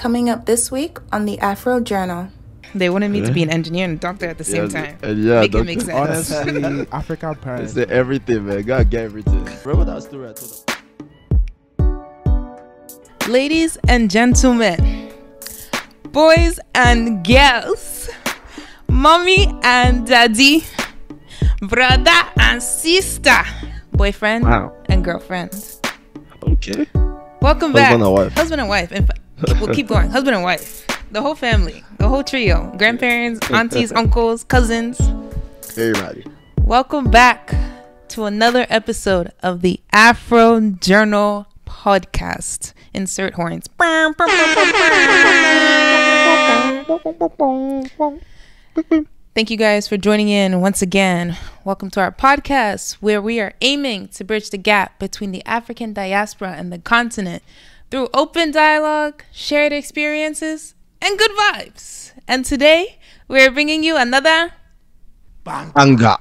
Coming up this week on the Afro Journal. They wanted me to be an engineer and a doctor at the same time. Make it make sense. Honestly, African parents. It's everything, man. Gotta get everything. Remember that story I told them? Ladies and gentlemen, boys and girls, mommy and daddy, brother and sister, boyfriend and girlfriend. Okay. Welcome back. Husband and wife. Husband and wife. We'll keep going. Husband and wife. The whole family. The whole trio. Grandparents, aunties, uncles, cousins. Everybody. Welcome back to another episode of the Afro Journal podcast. Insert horns. Thank you guys for joining in once again. Welcome to our podcast where we are aiming to bridge the gap between the African diaspora and the continent through open dialogue, shared experiences, and good vibes. And today we're bringing you another Banga.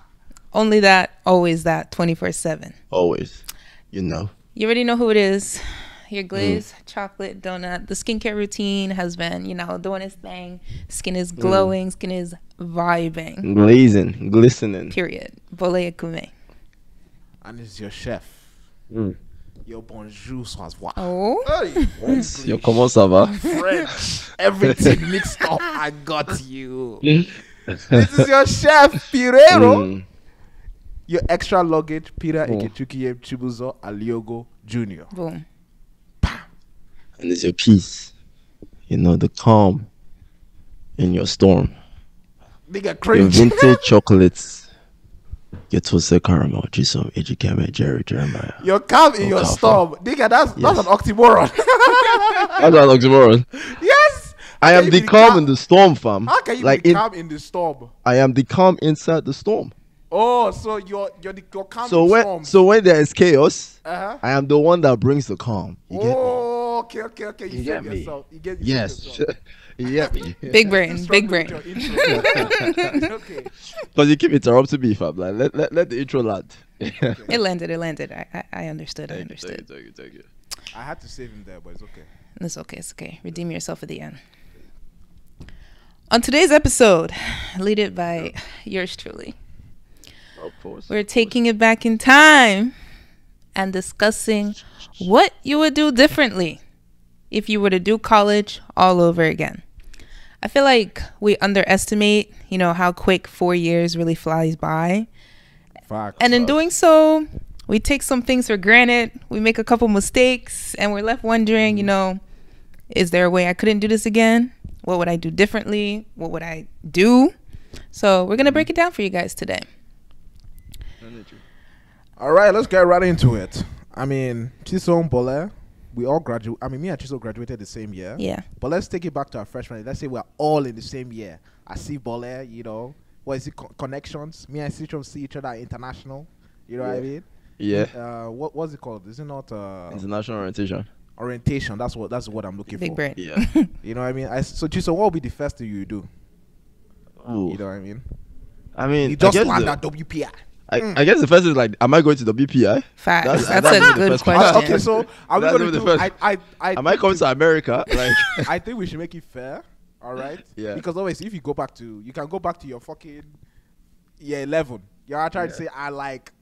Only that, always that, 24/7. Always. You know. You already know who it is. Your glazed chocolate donut. The skincare routine has been, doing its thing. Skin is glowing. Skin is vibing. Glazing. Glistening. Period. Bole Ekume. And it's your chef. Your bonjour soir. Oh. Hey. Yo, comment ça va? French. Everything mixed up. I got you. This is your chef, Pirero. Your extra luggage, Peter Ikechukiye Chibuzo Aliogo Jr. Boom. And it's your peace. The calm in your storm. Nigga Your cringe. vintage chocolates. Your toasted caramel. Jisom, Ejikeme, Jeremiah. Your calm in your storm. Nigga, that's an oxymoron. That's an oxymoron. Yes. I am the calm in the storm, fam. How can you be calm in the storm? I am the calm inside the storm. Oh, so you're calm So in when storms. when there is chaos, Uh-huh. I am the one that brings the calm. You get me? Okay. You get get me? yourself. You get Yes. yourself. You get me? Big brain. Big brain. Okay. Because you keep interrupting me, fam. Like, let the intro land. It landed. I understood. Thank you. I had to save him there, but it's okay. It's okay. Redeem yourself at the end. On today's episode, lead it by yours truly. Of course. We're taking it back in time and discussing what you would do differently if you were to do college all over again. I feel like we underestimate, how quick 4 years really flies by. Facts. And in doing so, we take some things for granted. We make a couple mistakes and we're left wondering, is there a way I couldn't do this again? What would I do differently? What would I do? So we're going to break it down for you guys today. All right, let's get right into it. I mean, Chisom Bole, we all graduate. I mean, me and Chisom graduated the same year. Yeah. But let's take it back to our freshman. Let's say we're all in the same year. I see Bole, what is it? Connections. Me and Chisom see each other at international. You know what I mean? Yeah. What's it called? Is it not International orientation. orientation? That's what I'm looking Big for. brain. Yeah. You know what I mean? So Chisom, what will be the first thing you do? Ooh. You know what I mean? I mean, You just I guess land at WPI. I guess the first is like, am I going to the BPI? Facts. That's the a good first question. Okay, so are we That's going to the do? first. Am I coming to America? Like, I think we should make it fair. All right. Yeah. Because always, if you can go back to your fucking year 11. You're trying to say I like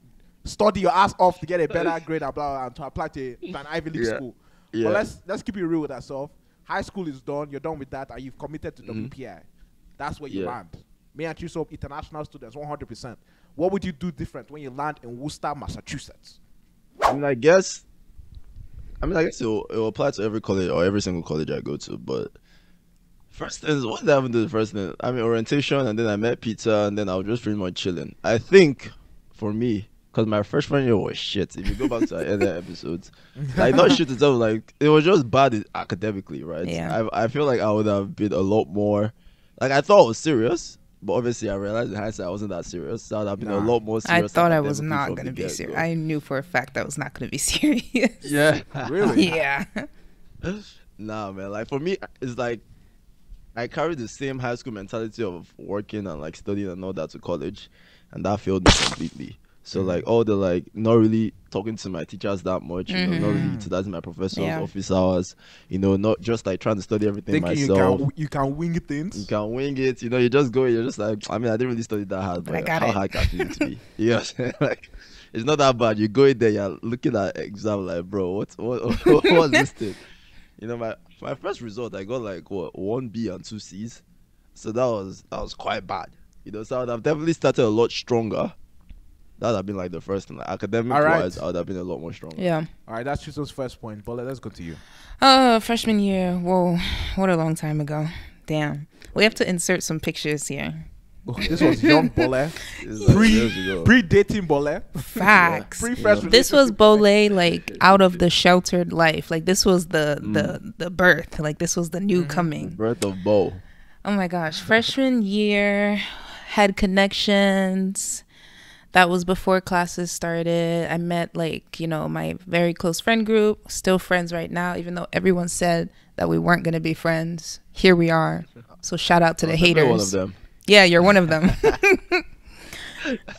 study your ass off to get a better grade and blah, and to apply to an Ivy League school. Yeah. But let's keep it real with ourselves. High school is done. You're done with that, and you've committed to WPI. That's where you land. Me and Chisom, international students, 100%. What would you do different when you land in Worcester, Massachusetts? I guess it'll apply to every college or every single college I go to. But first things, what did I even do the first thing? I mean, orientation, and then I met Peter, and then I was just pretty much chilling. I think for me, because my freshman year was shit. If you go back to our other episodes, like not shit itself, like it was just bad academically, right? Yeah. I feel like I would have been a lot more. Like I thought it was serious. But obviously, I realized in hindsight I wasn't that serious. So I'd have been a lot more I serious. thought I was not going to be serious. I knew for a fact I was not going to be serious. Yeah. Really? Yeah. Nah, man. Like for me, it's like I carried the same high school mentality of working and like studying and all that to college, and that failed me completely. So like all the like not really talking to my teachers that much, you know, not really utilizing my professors' office hours, you know, not just like trying to study everything Thinking myself. you can wing things. You can wing it, you know, you just go, you're just like, I mean, I didn't really study that hard, But I but got how it. hard can it be? Yes, like it's not that bad. You go in there, you're looking at exam like, bro, what's this thing? You know, my first result, I got like what 1B and 2 C's, so that was quite bad. You know, so I've definitely started a lot stronger. That would have been like the first thing. Like, academic wise, I would have been a lot more stronger. Yeah. All right, that's Chiso's first point. But let's go to you. Freshman year. Whoa, what a long time ago. Damn. We have to insert some pictures here. Oh, this was young Bole. Pre-dating Bole. Facts. Pre-first This was relationship Bole, like out of the sheltered life. Like this was the birth. Like this was the new coming. Birth of Bo. Oh my gosh. Freshman year, had connections. That was before classes started. I met like, you know, my very close friend group, still friends right now, even though everyone said that we weren't going to be friends. Here we are. So shout out to the haters. One of them. Yeah, you're one of them.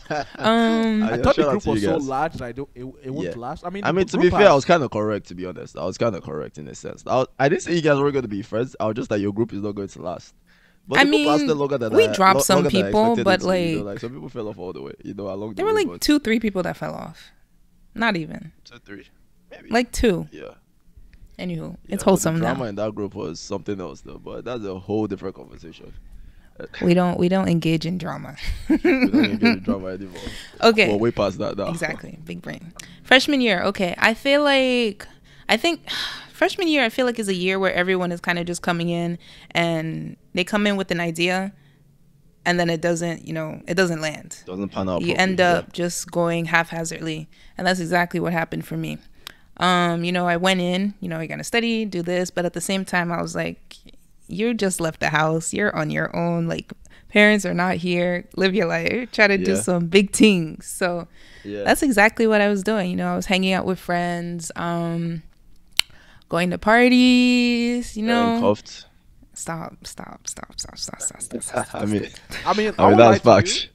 I thought the group was so large that it wouldn't last. I mean, to be fair, I was kind of correct, to be honest. I was kind of correct in a sense. I didn't say you guys were going to be friends. I was just like, your group is not going to last. But I mean, we dropped some people, but like, you know, like some people fell off all the way. You know, along the way. There were like 2-3 people that fell off. Not even. 2-3, maybe. Like 2. Yeah. Anywho, it's wholesome the now. drama in that group was something else, though. But that's a whole different conversation. We don't engage in drama. We don't engage in drama anymore. Okay. Well, way past that now. Exactly. Big brain. Freshman year. Okay. I think freshman year, I feel like is a year where everyone is kind of just coming in and they come in with an idea and then it doesn't land. Doesn't pan out. You end up just going haphazardly. And that's exactly what happened for me. You know, I went in, you know, I got to study, do this. But at the same time, I was like, you just left the house. You're on your own. Like, parents are not here. Live your life. Try to do some big things. So that's exactly what I was doing. You know, I was hanging out with friends, going to parties, you know. Cuffed. Stop. I mean, that's facts.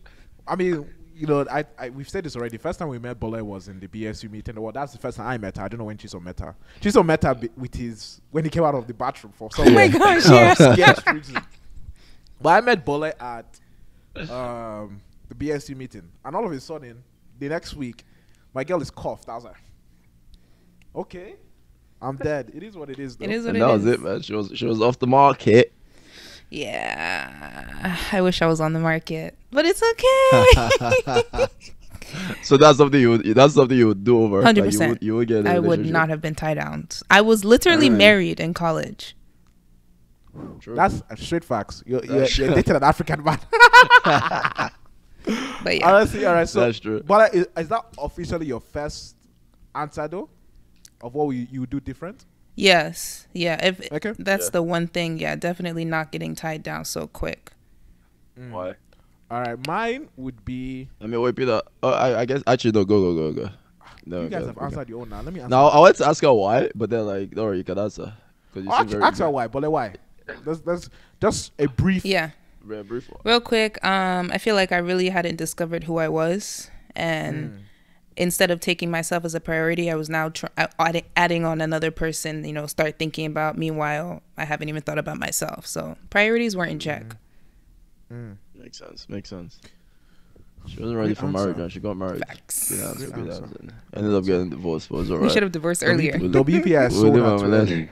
I mean, you know, we've said this already. First time we met Bole was in the BSU meeting. Well, that's the first time I met her. I don't know when Chiso met her. Chiso met her when he came out of the bathroom for some my gosh, yeah. But I met Bole at the BSU meeting, and all of a sudden, the next week, my girl is coughed. I was like, okay, I'm dead. It is what it is, though. It is what and that was it, man. She was off the market. Yeah, I wish I was on the market, but it's okay. So that's something you would do over. 100%. Like you would get. I would not have been tied down. I was literally married in college. True. That's straight facts. You're dating an African man. But yeah, honestly, all right. So, that's true. But is that officially your first answer though, of what you do different? Yes. Yeah. If okay. That's the one thing. Yeah, definitely not getting tied down so quick. Why? All right, mine would be. I mean, wait, Peter. I guess actually no. Go. No, you guys have answered your own now. Let me answer. Now I wanted to ask her why, but then like, no, you can answer. Ask her why, but why? That's just a brief. Yeah. Very brief one. Real quick. I feel like I really hadn't discovered who I was, and instead of taking myself as a priority, I was now adding on another person. You know, start thinking about. Meanwhile, I haven't even thought about myself. So priorities weren't in check. Makes sense. She wasn't ready for marriage, and she got married. Facts. Ended up getting divorced, but it was alright. We should have divorced earlier. WPS sold out too early.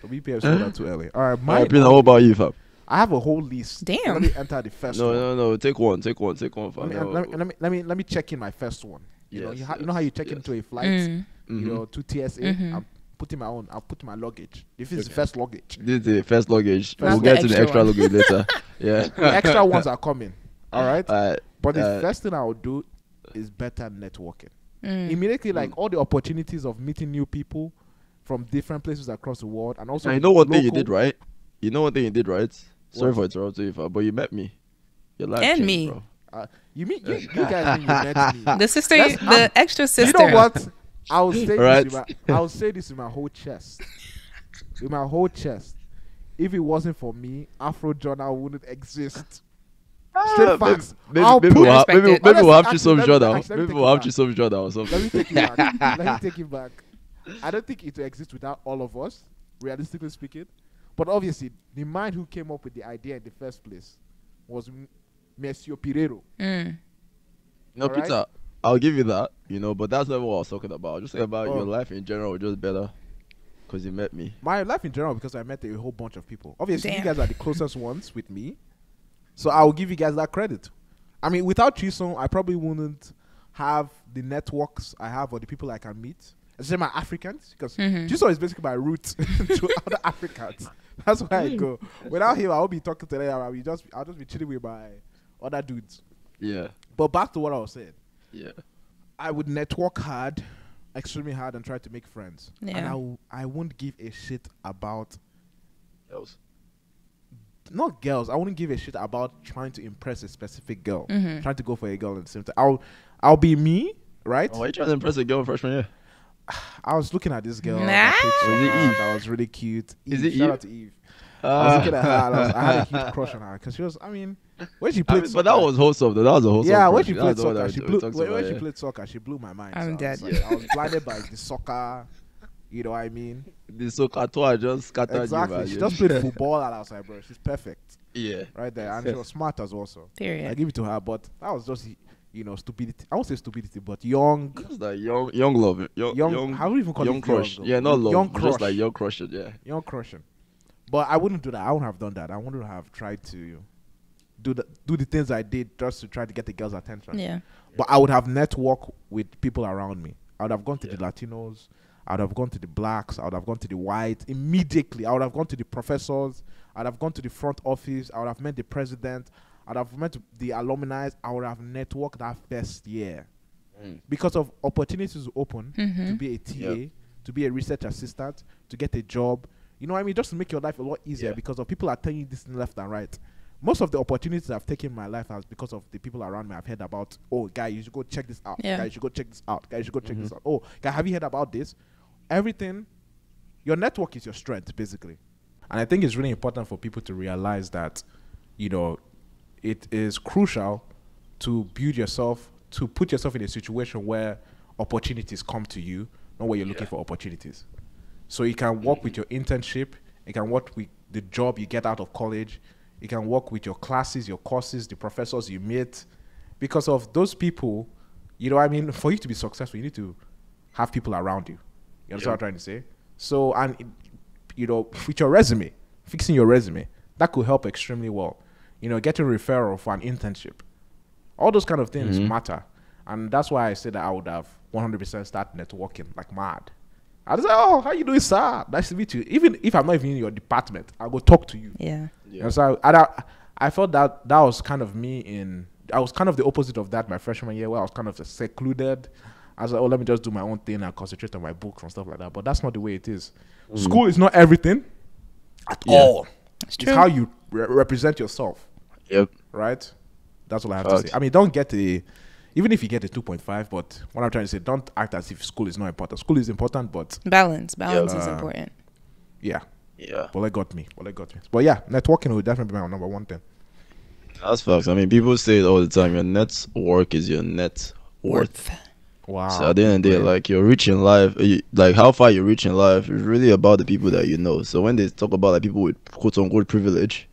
WPS sold out too early. All right, mine. Peter, what about you, fam? I have a whole list. Damn. Let me enter the first one. No. Take one, fam. Let me check in my first one. You know how you check into a flight, you know, to TSA. I'm putting my own. I'll put my luggage. If it's the first luggage. This is the first luggage. We'll the get to the extra luggage later. Yeah. The extra ones are coming. All right. But the uh, first thing I will do is better networking. Immediately, like all the opportunities of meeting new people from different places across the world, and also. I know one thing you did right. Sorry for interrupting you, but you met me. Your life and changed, me. Bro. You guys mean you met me. The sister, the extra sister. You know what? I will say this with my whole chest. With my whole chest. If it wasn't for me, Afro Journal wouldn't exist. Straight facts. Maybe I'll maybe put- we'll have, maybe Respect it. maybe we'll have Honestly, Chisom let me- Jordan. actually, let me Maybe take we'll it have back. Chisom Jordan or Let something. me take it back. Let me take it back. I don't think it will exist without all of us, realistically speaking. But obviously, the man who came up with the idea in the first place was Monsieur Pirero. Mm. No, Alright. Peter, I'll give you that, but that's not what I was talking about. I was just talking about Oh. your life in general was just better because you met me. My life in general, because I met a whole bunch of people. Obviously, you Damn. guys are the closest ones with me. So I will give you guys that credit. I mean, without Chisom, I probably wouldn't have the networks I have or the people I can meet. Especially my Africans, because Chisom is basically my route to other Africans. That's where I go. Without him, I won't be talking to them. I'll just be chilling with my other dudes. Yeah, But back to what I was saying. yeah. I would network hard, extremely hard, and try to make friends. Yeah. And I won't give a shit about Else. not girls. I wouldn't give a shit about trying to impress a specific girl. Trying to go for a girl at the same time. I'll be me, right? Oh, why are you trying to impress a girl in freshman year? I was looking at this girl Nah. that played Was it soccer Eve? that was really cute. Is Eve, it shout Eve? out to Eve. I was looking at her. And I had a huge crush on her because she was. I mean, when she played, But that was wholesome though. That was a wholesome. yeah. When crush. she That played was the one soccer, that she we blew. talked When about, she yeah. played soccer, she blew my mind. I'm I was dead. like- I was blinded by the soccer. You know what I mean? The Sokatoa just scattered Exactly. you, man. She just played football and I was like, bro, she's perfect Yeah. right there, and she was smart as well. So I Period. give it to her, but that was just stupidity. I won't say stupidity, but young. Just like young love. Young, How do you even call young it crush. young, Yeah, not love. young Just crush. like young crush. Yeah. Young crushing. But I wouldn't do that. I wouldn't have done that. I wouldn't have tried to do the things I did just to try to get the girl's attention. Yeah. But I would have networked with people around me. I would have gone to the Latinos. I would have gone to the blacks. I would have gone to the whites immediately. I would have gone to the professors. I would have gone to the front office. I would have met the president. I would have met the alumni. I would have networked that first year. Because of opportunities open to be a TA, to be a research assistant, to get a job. You know what I mean? Just to make your life a lot easier because of people are telling you this left and right. Most of the opportunities I've taken in my life has because of the people around me. I've heard about, oh, guy, you should go check this out. Yeah. Guy, you should go check this out. Guy, you should go check this out. Oh, guy, have you heard about this? Everything, your network is your strength, basically. And I think it's really important for people to realize that, it is crucial to build yourself, to put yourself in a situation where opportunities come to you, not where you're looking for opportunities. So you can work with your internship, you can work with the job you get out of college, you can work with your classes, your courses, the professors you meet. Because of those people, for you to be successful, you need to have people around you. You understand what I'm trying to say? So, and, with your resume, fixing your resume, that could help extremely well. Getting a referral for an internship. All those kind of things matter. And that's why I said that I would have 100% start networking like mad. I was like, oh, how you doing, sir? Nice to meet you. Even if I'm not even in your department, I'll go talk to you. Yeah. And so I felt that was kind of I was kind of the opposite of that my freshman year, where I was kind of secluded. I was like, oh, let me just do my own thing and concentrate on my books and stuff like that. But that's not the way it is. School is not everything at all. It's It's true. how you represent yourself, Yep. right? That's all I have to say. I mean, don't get even if you get a 2.5, but what I'm trying to say, don't act as if school is not important. School is important, but Balance is important. yeah. Yeah. Well, it got me. But yeah, networking will definitely be my number one thing. That's facts. I mean, people say it all the time. Your network is your net worth. Wow. So at the end of the day, like you're rich in life, like how far you reach in life is really about the people that you know. So when they talk about like people with quote unquote privilege,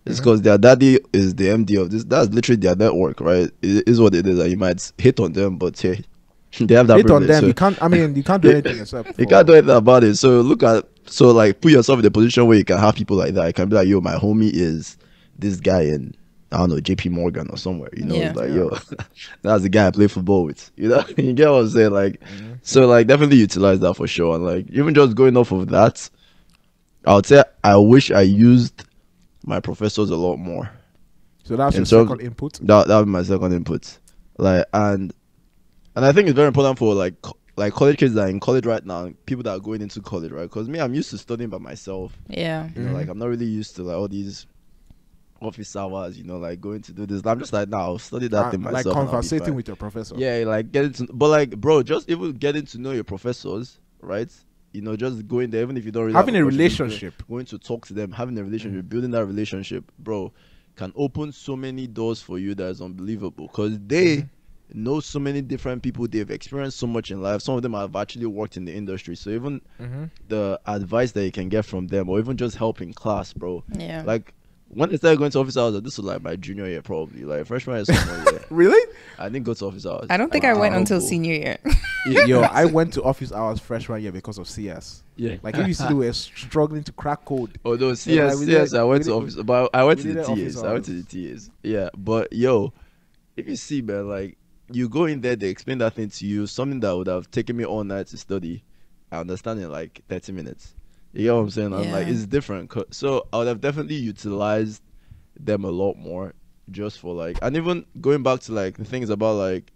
it's because their daddy is the MD of this. That's literally their network, right? It is what it is. And you might hate on them, but hey, they have that hate on privilege. them. So you can't. I mean, you can't do anything yourself. you can't do anything about it. So like put yourself in a position where you can have people like that. You can be like, yo, my homie is this guy in, I don't know, JP Morgan or somewhere, Yeah. like, yo, that's the guy I play football with, you get what I'm saying? Like, so like definitely utilize that for sure. And like, even just going off of that, I would say I wish I used my professors a lot more. So that's In your terms- second input. That would be my second input. Like, and I think it's very important for like college kids that are in college right now, people that are going into college, right? Because me, I'm used to studying by myself. Yeah. Like I'm not really used to like all these office hours, like going to do this. I'm just like, nah, I'll study that thing Like myself. and I'll be conversating fine. with your professor. Yeah, like getting to, but like, bro, just even getting to know your professors, right? Just going there, even if you don't really Having have a connection, relationship. going to talk to them, having a relationship, building that relationship, bro. can open so many doors for you that is unbelievable, because they know so many different people. They've experienced so much in life. Some of them have actually worked in the industry, so even the advice that you can get from them, or even just help in class, bro. Yeah. Like when I started going to office hours, this was like my junior year, probably like freshman year, sophomore year. Really? I didn't go to office hours. I don't think I went until senior year. Yo, I went to office hours freshman year because of CS. Yeah. Like if you see, we were struggling to crack code. Although Yeah, like, CS, I went to office, but I went we to the did office TAs. I went to hours. the TAs. Yeah, but yo, if you see, man, like you go in there, they explain that thing to you, something that would have taken me all night to study. I understand in like 30 minutes. You know what I'm saying? I'm like, Yeah. it's different. So I would have definitely utilized them a lot more, just for like, and even going back to like the things about like,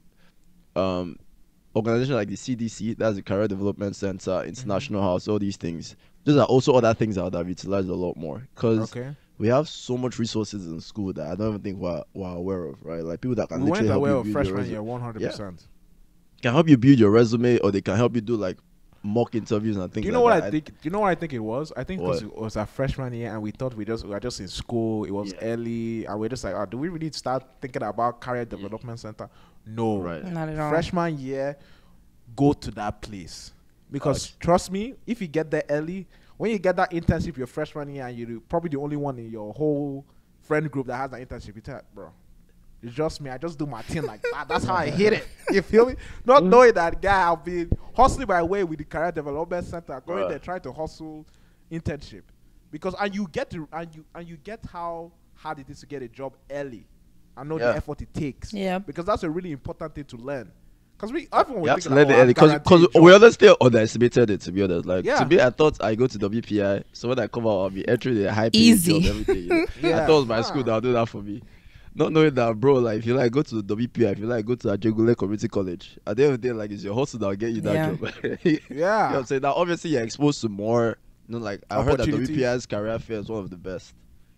organization like the CDC, that's the Career Development Center, International House, all these things. Those are also other things I would have utilized a lot more, because Okay. we have so much resources in school that I don't even think we're aware of, right? Like people that can We went literally help away you of build your freshman resume, year, 100%. can help you build your resume, or they can help you do like mock interviews and things. Do you know like what that. I think? Do you know what I think it was? I think because What? it was our freshman year and we thought we were just in school. It was early, and we're just like, oh, do we really start thinking about career development center? No, Right. Not at all. Freshman year, go to that place, because trust me, if you get there early, when you get that internship your freshman year, and you're probably the only one in your whole friend group that has that internship, you tell, bro, it's just me. I just do my thing like that. That's how I hit it. You feel me? Not knowing that guy, I've been hustling my way with the career development center, going there trying to hustle internship, because and you get how hard it is to get a job early. I know the effort it takes. Yeah. Because that's a really important thing to learn. Because everyone You will have think to learn it early, because we honestly underestimated it, to be honest. Like Yeah. to me, I thought I go to WPI, so when I come out, I'll be entering the high paid Easy. job, everything. You know? Yeah. I thought it was my school that would do that for me. Not knowing that, bro, like if you like go to the WPI, if you like go to Ajegule Community College, at the end of the day, like it's your hustle that'll get you that Yeah. job. You know what I'm saying? Now obviously you're exposed to more, like I heard that Opportunities. WPI's career fair is one of the best.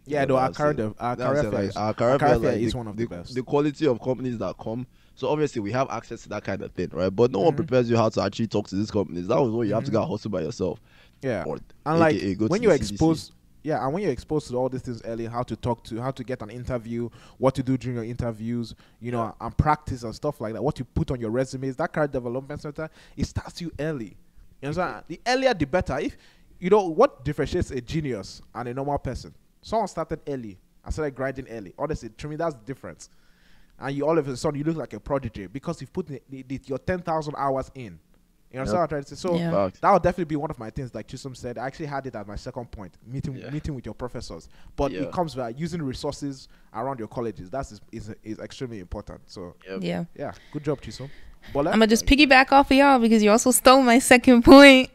Yeah, You know though what our I'm career, saying? our That's what I'm career saying, fair, like, is, our career career fair, fair like, is one of the best. The quality of companies that come. So obviously we have access to that kind of thing, right? But no one prepares you how to actually talk to these companies. That was what you have to go hustle by yourself. Yeah, Or and like AKA go when to you're the CDC. exposed, and when you're exposed to all these things early, how to talk to, how to get an interview, what to do during your interviews, you know, and practice and stuff like that. What you put on your resumes, that career development center, it starts you early. You know, the earlier the better. If you know what differentiates a genius and a normal person, someone started early and started grinding early. Honestly, to me, that's the difference. And you all of a sudden you look like a prodigy because you've put your 10,000 hours in. You understand what I'm trying to say? So Yeah. that would definitely be one of my things. Like Chisom said, I actually had it as my second point, meeting with your professors. But it comes by using resources around your colleges. That is extremely important. So Yeah. yeah, good job, Chisom. Bola? I'm gonna just piggyback off of y'all because you also stole my second point.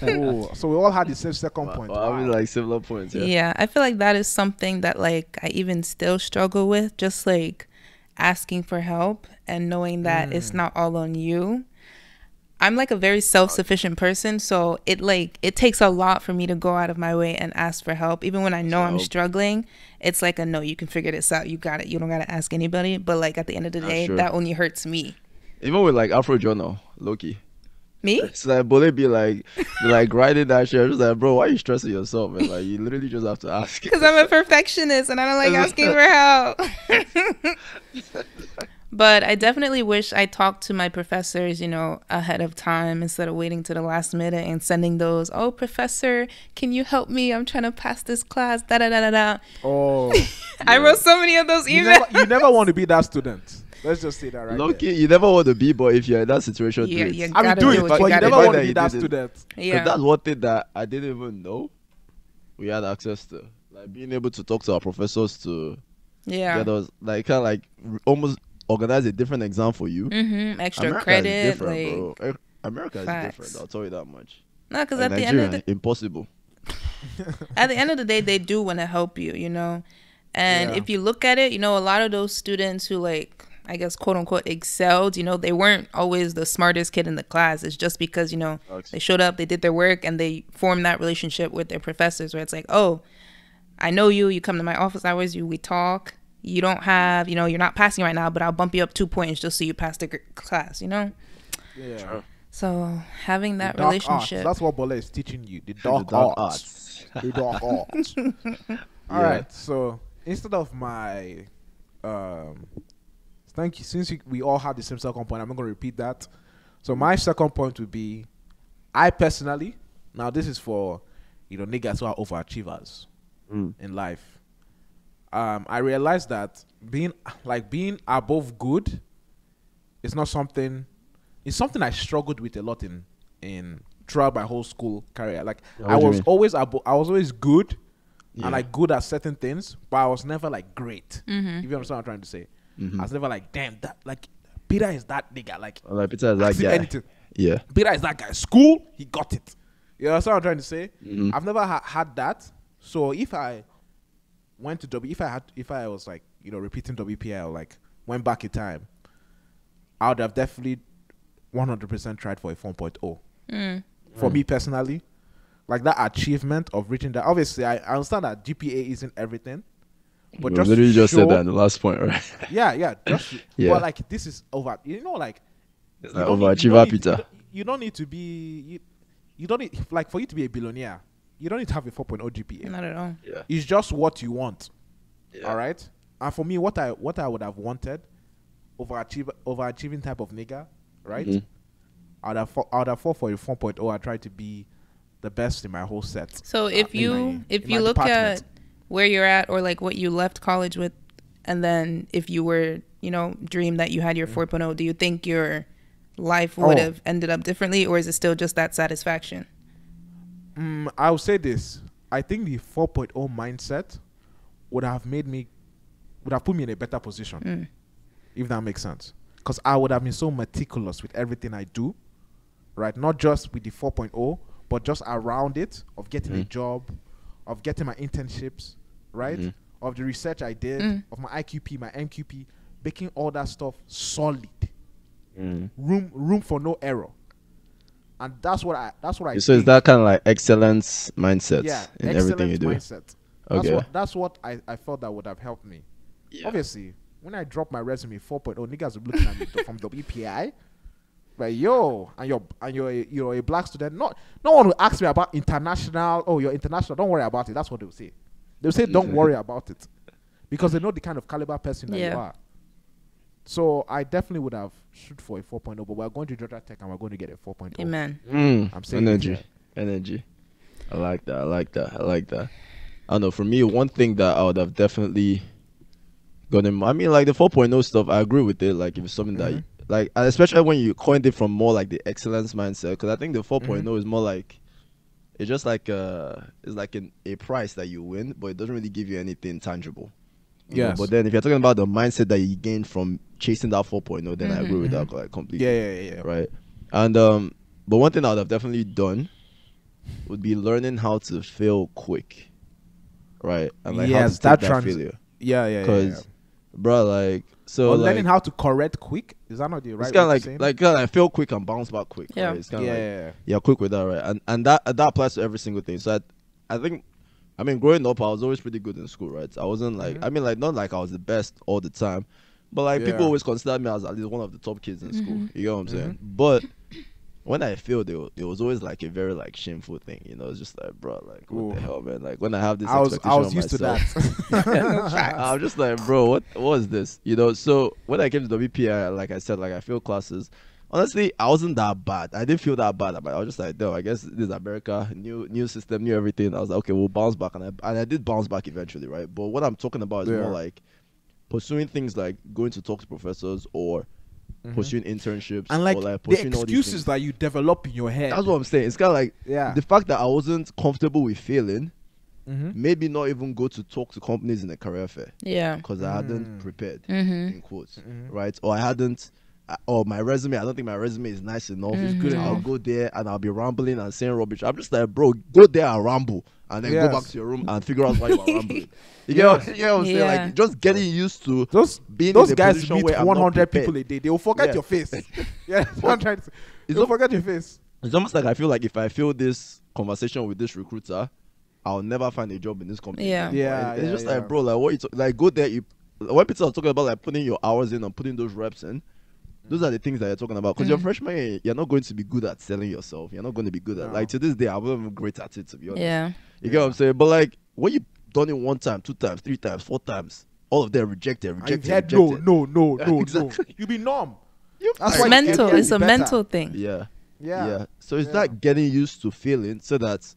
Oh, so we all had the same second point. Well, I mean, Wow. like similar points. Yeah. Yeah, I feel like that is something that like I even still struggle with, just like asking for help and knowing that it's not all on you. I'm like a very self-sufficient person, so it takes a lot for me to go out of my way and ask for help. Even when I know I'm struggling, it's like a no, you can figure this out. You got it. You don't got to ask anybody. But like at the end of the day, sure. that only hurts me. Even with like Afro Journal, Loki. Me? It's like Bole be like grinding that shit. I'm just like, bro, why are you stressing yourself, man? Like you literally just have to ask. Because I'm a perfectionist and I don't like asking for help. But I definitely wish I talked to my professors, you know, ahead of time instead of waiting to the last minute and sending those, oh, professor, can you help me? I'm trying to pass this class, da-da-da-da-da. Oh, I wrote so many of those emails. you never want to be that student. Let's just say that right Loki, there. you never want to be, but if you're in that situation, Yeah, do it. you I mean, gotta do it, what but you gotta never do. want to That be you that did it. student. Because Yeah. that's one thing that I didn't even know we had access to. Like being able to talk to our professors to Yeah. get us, like kind of like almost organize a different exam for you. Extra America credit. is different, Like, bro. America is facts. different. I'll tell you that much. no, because Like at the end Nigeria, of the impossible. day, they do want to help you, you know. And Yeah. if you look at it, you know, a lot of those students who like, I guess, quote unquote, excelled, you know, they weren't always the smartest kid in the class. It's just because, you know, they showed up, they did their work, and they formed that relationship with their professors where it's like, oh, I know you, you come to my office hours, we talk. You don't have, you know, you're not passing right now, but I'll bump you up 2 points just so you pass the class, you know? Yeah. Sure. So having that The dark relationship. arts. That's what Bola is teaching you. The The dark, dark arts. The dark arts. Yeah. All right. So instead of my thank you. Since we all had the same second point, I'm not going to repeat that. So my second point would be, I personally, now this is for niggas who are overachievers in life. I realized that being above good is not something. It's something I struggled with a lot in throughout my whole school career. Like I was always good and like good at certain things, but I was never like great. If you understand what I'm trying to say. I was never like, damn, that like Peter is that nigga. Like Peter is that guy. Anything. Yeah. Peter is that guy. School, he got it. You understand what I'm trying to say? I've never had that. So if I went to if I was like, repeating WPL, like went back in time, I would have definitely 100% tried for a 4.0. For me personally, like that achievement of reaching that. Obviously, I understand that GPA isn't everything, but you literally just said that in the last point, right? Yeah. But like this is over. Like it's like overachiever, Peter. You don't need to be. You don't need, like, for you to be a billionaire, you don't need to have a 4.0 GPA. Not at all. Yeah. It's just what you want. Yeah. All right. And for me, what I would have wanted, overachieving type of nigga, right? I would have fought for a 4.0. I tried to be the best in my whole set. So if you look at where you're at, or like what you left college with, and then if you were, dream that you had your 4.0, do you think your life would have ended up differently, or is it still just that satisfaction? I would say this. I think the 4.0 mindset would have put me in a better position, if that makes sense. Because I would have been so meticulous with everything I do, right? Not just with the 4.0, but just around it, of getting a job, of getting my internships, right? Of the research I did, of my IQP, my MQP, making all that stuff solid. Room for no error. And that's what I so is that kind of like excellence mindset in excellent everything you do? Mindset. That's what I felt that would have helped me. Obviously, when I dropped my resume 4.0, niggas were looking at me from WPI. But you're a black student. No one will ask me about international. Oh, you're international. Don't worry about it. That's what they'll say. They'll say don't worry about it, because they know the kind of caliber person that you are. So I definitely would have shoot for a 4.0, but we're going to Georgia Tech and we're going to get a 4.0. Amen. I'm saying energy. I like that. I don't know. For me, one thing that I would have definitely gotten. I mean, like the 4.0 stuff, I agree with it. Like if it's something that, like, especially when you coined it from more like the excellence mindset, because I think the 4.0 is more like, it's just like it's like a prize that you win, but it doesn't really give you anything tangible. Yes. But then if you're talking about the mindset that you gain from chasing that 4.0, then I agree with that like completely. Yeah. Right. And but one thing I would have definitely done would be learning how to fail quick. Right. And like how to take that failure. Yeah. Because bro, like, so or like, learning how to correct quick, is that not the right? It's kind of like fail quick and bounce back quick. Yeah. Right? It's kind of like quick with that, right? And that applies to every single thing. So I think, I mean, growing up, I was always pretty good in school, right? I wasn't like, I mean, like, not like I was the best all the time, but like people always considered me as at least one of the top kids in school. You get what I'm saying? But when I failed, it was always like a very like shameful thing. It's just like, bro, like what the hell, man? Like when I have this expectation I was used myself, to that. I'm just like, bro, what is this? So when I came to WPI, like I said, like I failed classes. Honestly, I wasn't that bad. I didn't feel that bad about it. I was just like, no, I guess this is America, new system, new everything. I was like, okay, we'll bounce back, and I did bounce back eventually, right? But what I'm talking about is more like pursuing things like going to talk to professors or pursuing internships, and like, or like the pursuing all these excuses things that you develop in your head. That's what I'm saying. It's kind of like the fact that I wasn't comfortable with failing made me not even go to talk to companies in a career fair. Yeah. Because I hadn't prepared, in quotes, right? Or I hadn't, or my resume, I don't think my resume is nice enough. It's good. I'll go there and I'll be rambling and saying rubbish. I'm just like, bro, go there and ramble, and then go back to your room and figure out why you are rambling. You get what I'm saying? Like, just getting used to being those in a guys position meet where 100 people a day. They will forget your face. That's what I'm trying to say. They'll forget your face. It's almost like I feel like if I fail this conversation with this recruiter, I'll never find a job in this company. It's just like, bro, like, what you like, go there. When people are talking about like putting your hours in and putting those reps in, those are the things that you're talking about. Because you're freshman year, you're not going to be good at selling yourself. You're not going to be good at, like, to this day, I'm not even great at it, to be honest. Yeah. You get what I'm saying? But like, when you done it 1 time, 2 times, 3 times, 4 times. All of them rejected, And rejected, you've had rejected. no. Exactly. You be numb. It's That's why you mental. get It's a better. mental thing. Yeah. So it's that getting used to feeling so that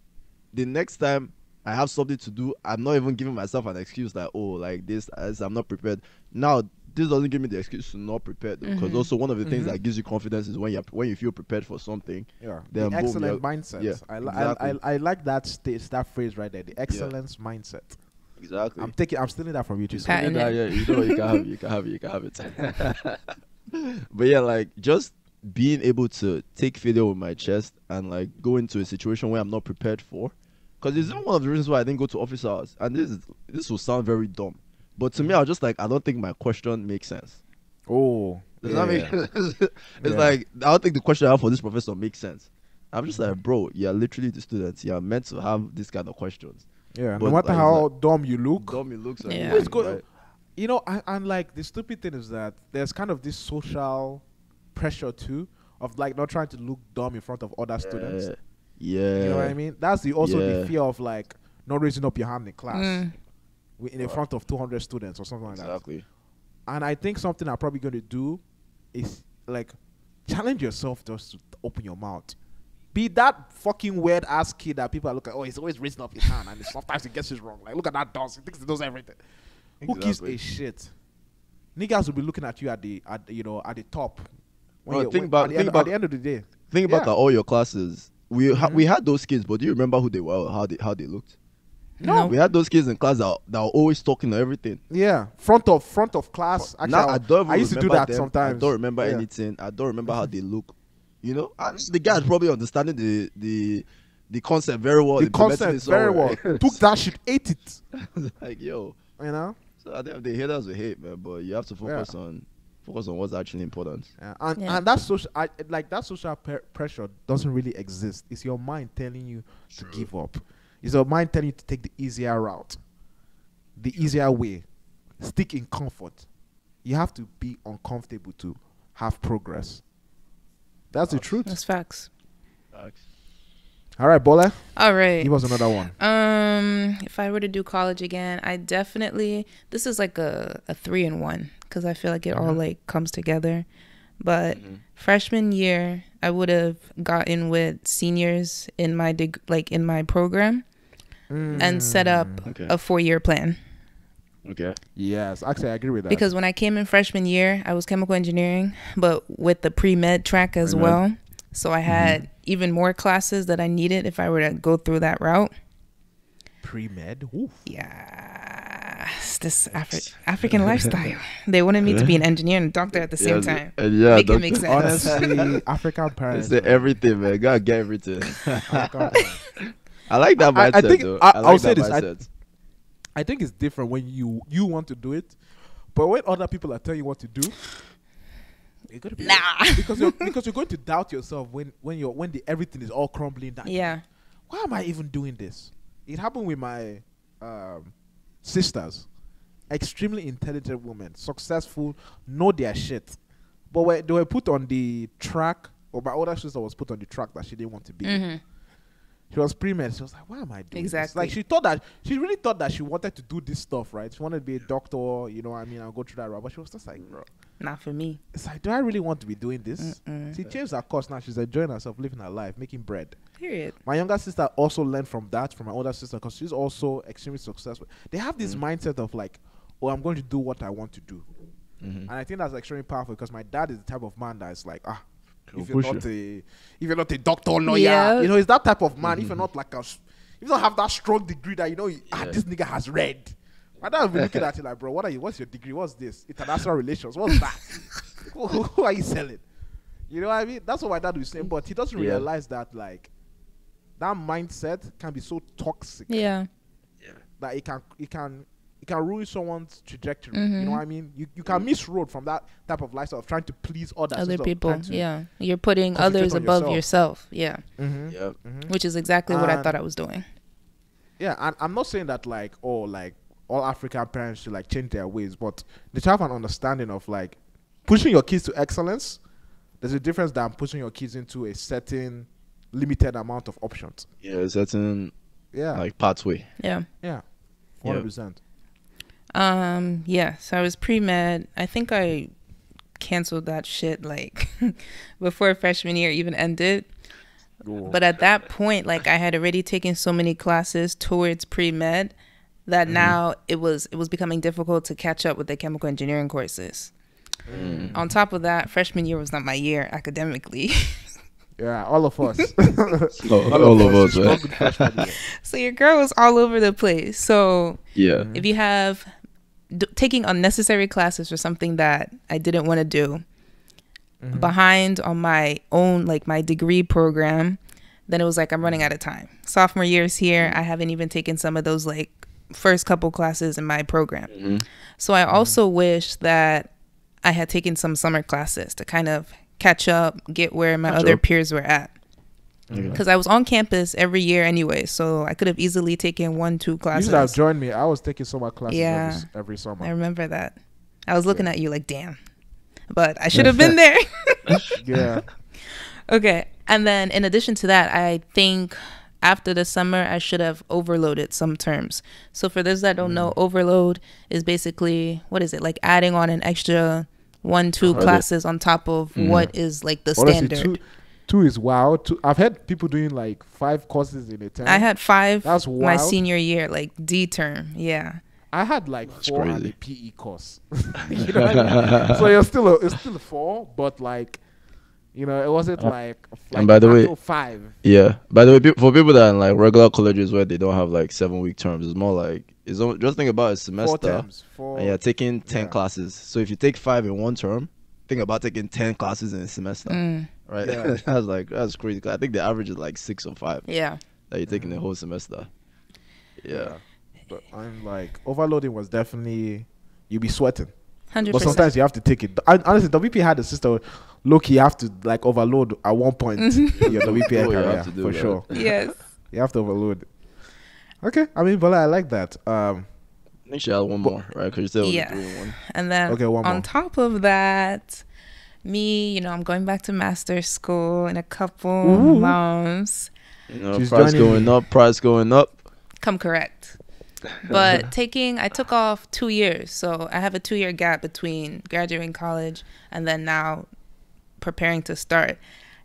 the next time I have something to do, I'm not even giving myself an excuse like, oh, like this, as I'm not prepared. Now, this doesn't give me the excuse to not prepare, because also one of the things that gives you confidence is when you feel prepared for something. Yeah, Then the boom, excellent mindset. yeah, exactly. I like that phrase right there. The excellence mindset. Exactly. I'm stealing that from you too. Patent it. Yeah, you know, you can have it. But yeah, like just being able to take failure with my chest and like go into a situation where I'm not prepared for, because it's one of the reasons why I didn't go to office hours. And this will sound very dumb, but to me, I was just like, I don't think my question makes sense. Oh, Does that make it's like, I don't think the question I have for this professor makes sense. I'm just like, bro, you're literally the students. You're meant to have this kind of questions. yeah. But No matter like, how dumb you look, Dumb it looks like. Yeah. it's good. Right? You know, and like the stupid thing is that there's kind of this social pressure too of like not trying to look dumb in front of other students. Yeah. You know what I mean? That's also the Yeah. fear of like not raising up your hand in class Mm. in front of 200 students or something like that. Exactly. And I think something I'm probably going to do is like challenge yourself just to open your mouth. Be that fucking weird ass kid that people are looking at. Oh, he's always raising up his hand and sometimes he gets it wrong. Like, look at that dance. He thinks he knows everything. Who gives Exactly. a shit? Niggas will be looking at you at the top. Bro, At the end of the day. Think about Yeah. like, all your classes. We had those kids, but do you remember who they were, or how they looked? No. We had those kids in class that were always talking to everything. Yeah, front of class. Actually, Now I used to do that sometimes. I don't remember Yeah. anything. I don't remember how they look. You know, and the guy's probably understanding the concept very well. The implementing concept it very well. somewhere. Took that shit, ate it. Like, yo. You know. So I think the haters will hate, man. But you have to focus on what's actually important. Yeah. Yeah. And that social, that social pressure doesn't really exist. It's your mind telling you to give up. It's your mind telling you to take the easier route, the easier way. Stick in comfort. You have to be uncomfortable to have progress. That's the truth. That's facts. All right, Bola, All right. give us another one. If I were to do college again, I definitely, this is like a 3-in-1 because I feel like it all like comes together. But freshman year, I would have gotten with seniors in my in my program and set up a 4-year plan. Okay. Yes, actually, I agree with that. Because when I came in freshman year, I was chemical engineering, but with the pre-med track as Pre-med. well. So I had even more classes that I needed if I were to go through that route. pre-med, oof. Yeah, it's this African lifestyle. They wanted me to be an engineer and a doctor at the same time. Yeah, Make it make sense. Honestly, African parents. It's everything, man. Gotta get everything. African parents. I like that mindset. I think though. I'll like say that this. mindset. I think it's different when you want to do it, but when other people are telling you what to do, you gotta be because you're going to doubt yourself when everything is all crumbling down. Yeah. Why am I even doing this? It happened with my sisters, extremely intelligent women, successful, know their shit, but when they were put on the track, or my older sister was put on the track that she didn't want to be. She was pre-med. She was like, why am I doing this? Exactly. Like, she really thought that she wanted to do this stuff, right? She wanted to be a doctor, you know what I mean? I'll go through that route. But she was just like, bro, Not for me. it's like, do I really want to be doing this? She changed her course now. She's enjoying herself, living her life, making bread. Period. My younger sister also learned from that, from my older sister, because she's also extremely successful. They have this mindset of like, oh, I'm going to do what I want to do. And I think that's extremely powerful because my dad is the type of man that is like, if you're not a doctor or lawyer, Yeah. you know, he's that type of man. If you're not like if you don't have that strong degree that you know, this nigga has read. My dad will be looking at you like, bro, what's your degree? What's this? International relations. What's that? who are you selling? You know what I mean? That's what my dad was saying. But he doesn't realize that like that mindset can be so toxic. Yeah. That it can ruin someone's trajectory. You know what I mean? You can miss road from that type of lifestyle of trying to please others. Other instead of people. trying to Yeah. You're putting concentrate others on above yourself. yourself. Yeah. Yep. Which is exactly what I And- thought I was doing. Yeah, and I'm not saying that like all African parents should like change their ways, but they should have an understanding of like pushing your kids to excellence. There's a difference than pushing your kids into a certain limited amount of options. Yeah, certain Yeah, like pathway. Yeah. yeah. 100%. Yeah, so I was pre-med. I think I canceled that shit like before freshman year even ended. Ooh. But at that point, like I had already taken so many classes towards pre-med that now it was becoming difficult to catch up with the chemical engineering courses. On top of that, freshman year was not my year academically. Yeah, all of us. All of us, man. struggled freshman year. So your girl was all over the place. So Yeah. if you have taking unnecessary classes for something that I didn't want to do, behind on my own, like my degree program, then it was like I'm running out of time. Sophomore year's here, I haven't even taken some of those like first couple classes in my program. So I also wish that I had taken some summer classes to kind of catch up, get where my other peers were at. Because I was on campus every year anyway, so I could have easily taken 1-2 You classes. should have joined me. I was taking summer classes Yeah. every summer. I remember that. I was looking at you like, damn. But I should have been there. Yeah. Okay. And then in addition to that, I think after the summer, I should have overloaded some terms. So for those that don't know, overload is basically, what is it? Like adding on an extra 1-2 classes on top of what is like the Honestly, standard. two is wow. I've had people doing like 5 courses in a term. I had 5 That's my wild. senior year, like D term. Yeah. I had like 4 and crazy. a PE course. You know what I mean? So it's still a 4, but like, you know, it wasn't like and by the an way- actual 5. Yeah. By the way, for people that are in like regular colleges where they don't have like 7-week terms, it's more like just think about a 4 semester terms. 4. and you're taking 10 yeah. classes. So if you take 5 in one term, think about taking 10 classes in a semester, right? Yeah. that's crazy. 'Cause I think the average is like 6 or 5 Yeah. that you take in the whole semester. Yeah. But I'm like, overloading was definitely, you be sweating. 100%. But sometimes you have to take it. Honestly, WP had a system. Look, you have to like overload at one point in your WPA Oh, you career have to do for that. sure. Yes. You have to overload. Okay, I mean, but I like that. I think she had one more, right? Because you said it was Yeah. a 3-in-1. And then Okay, one on more. top of that, me, I'm going back to master's school in a couple Ooh. months. You know, She's price joining going me. up, price going up. Come correct. But I took off 2 years. So I have a 2-year gap between graduating college and then now preparing to start.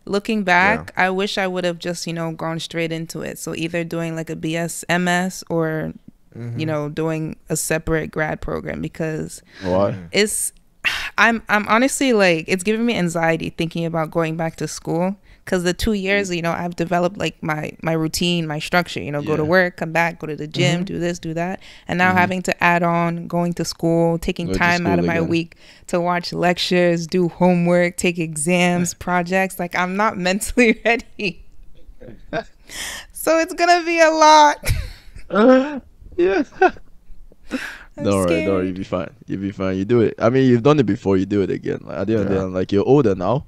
Looking back, I wish I would have just, gone straight into it. So either doing like a BS MS or, doing a separate grad program because Why? I'm honestly like, it's giving me anxiety thinking about going back to school. Because the 2 years, I've developed like my routine, my structure, go to Yeah. work, come back, go to the gym, do this, do that. And now having to add on going to school, taking Go to time out of school my again. week to watch lectures, do homework, take exams, projects. Like I'm not mentally ready. So it's going to be a lot. Yeah. I'm Don't worry, scared. you'll be fine. You'll be fine. You do it. I mean, you've done it before. You do it again. Like, at the end of the day, like you're older now,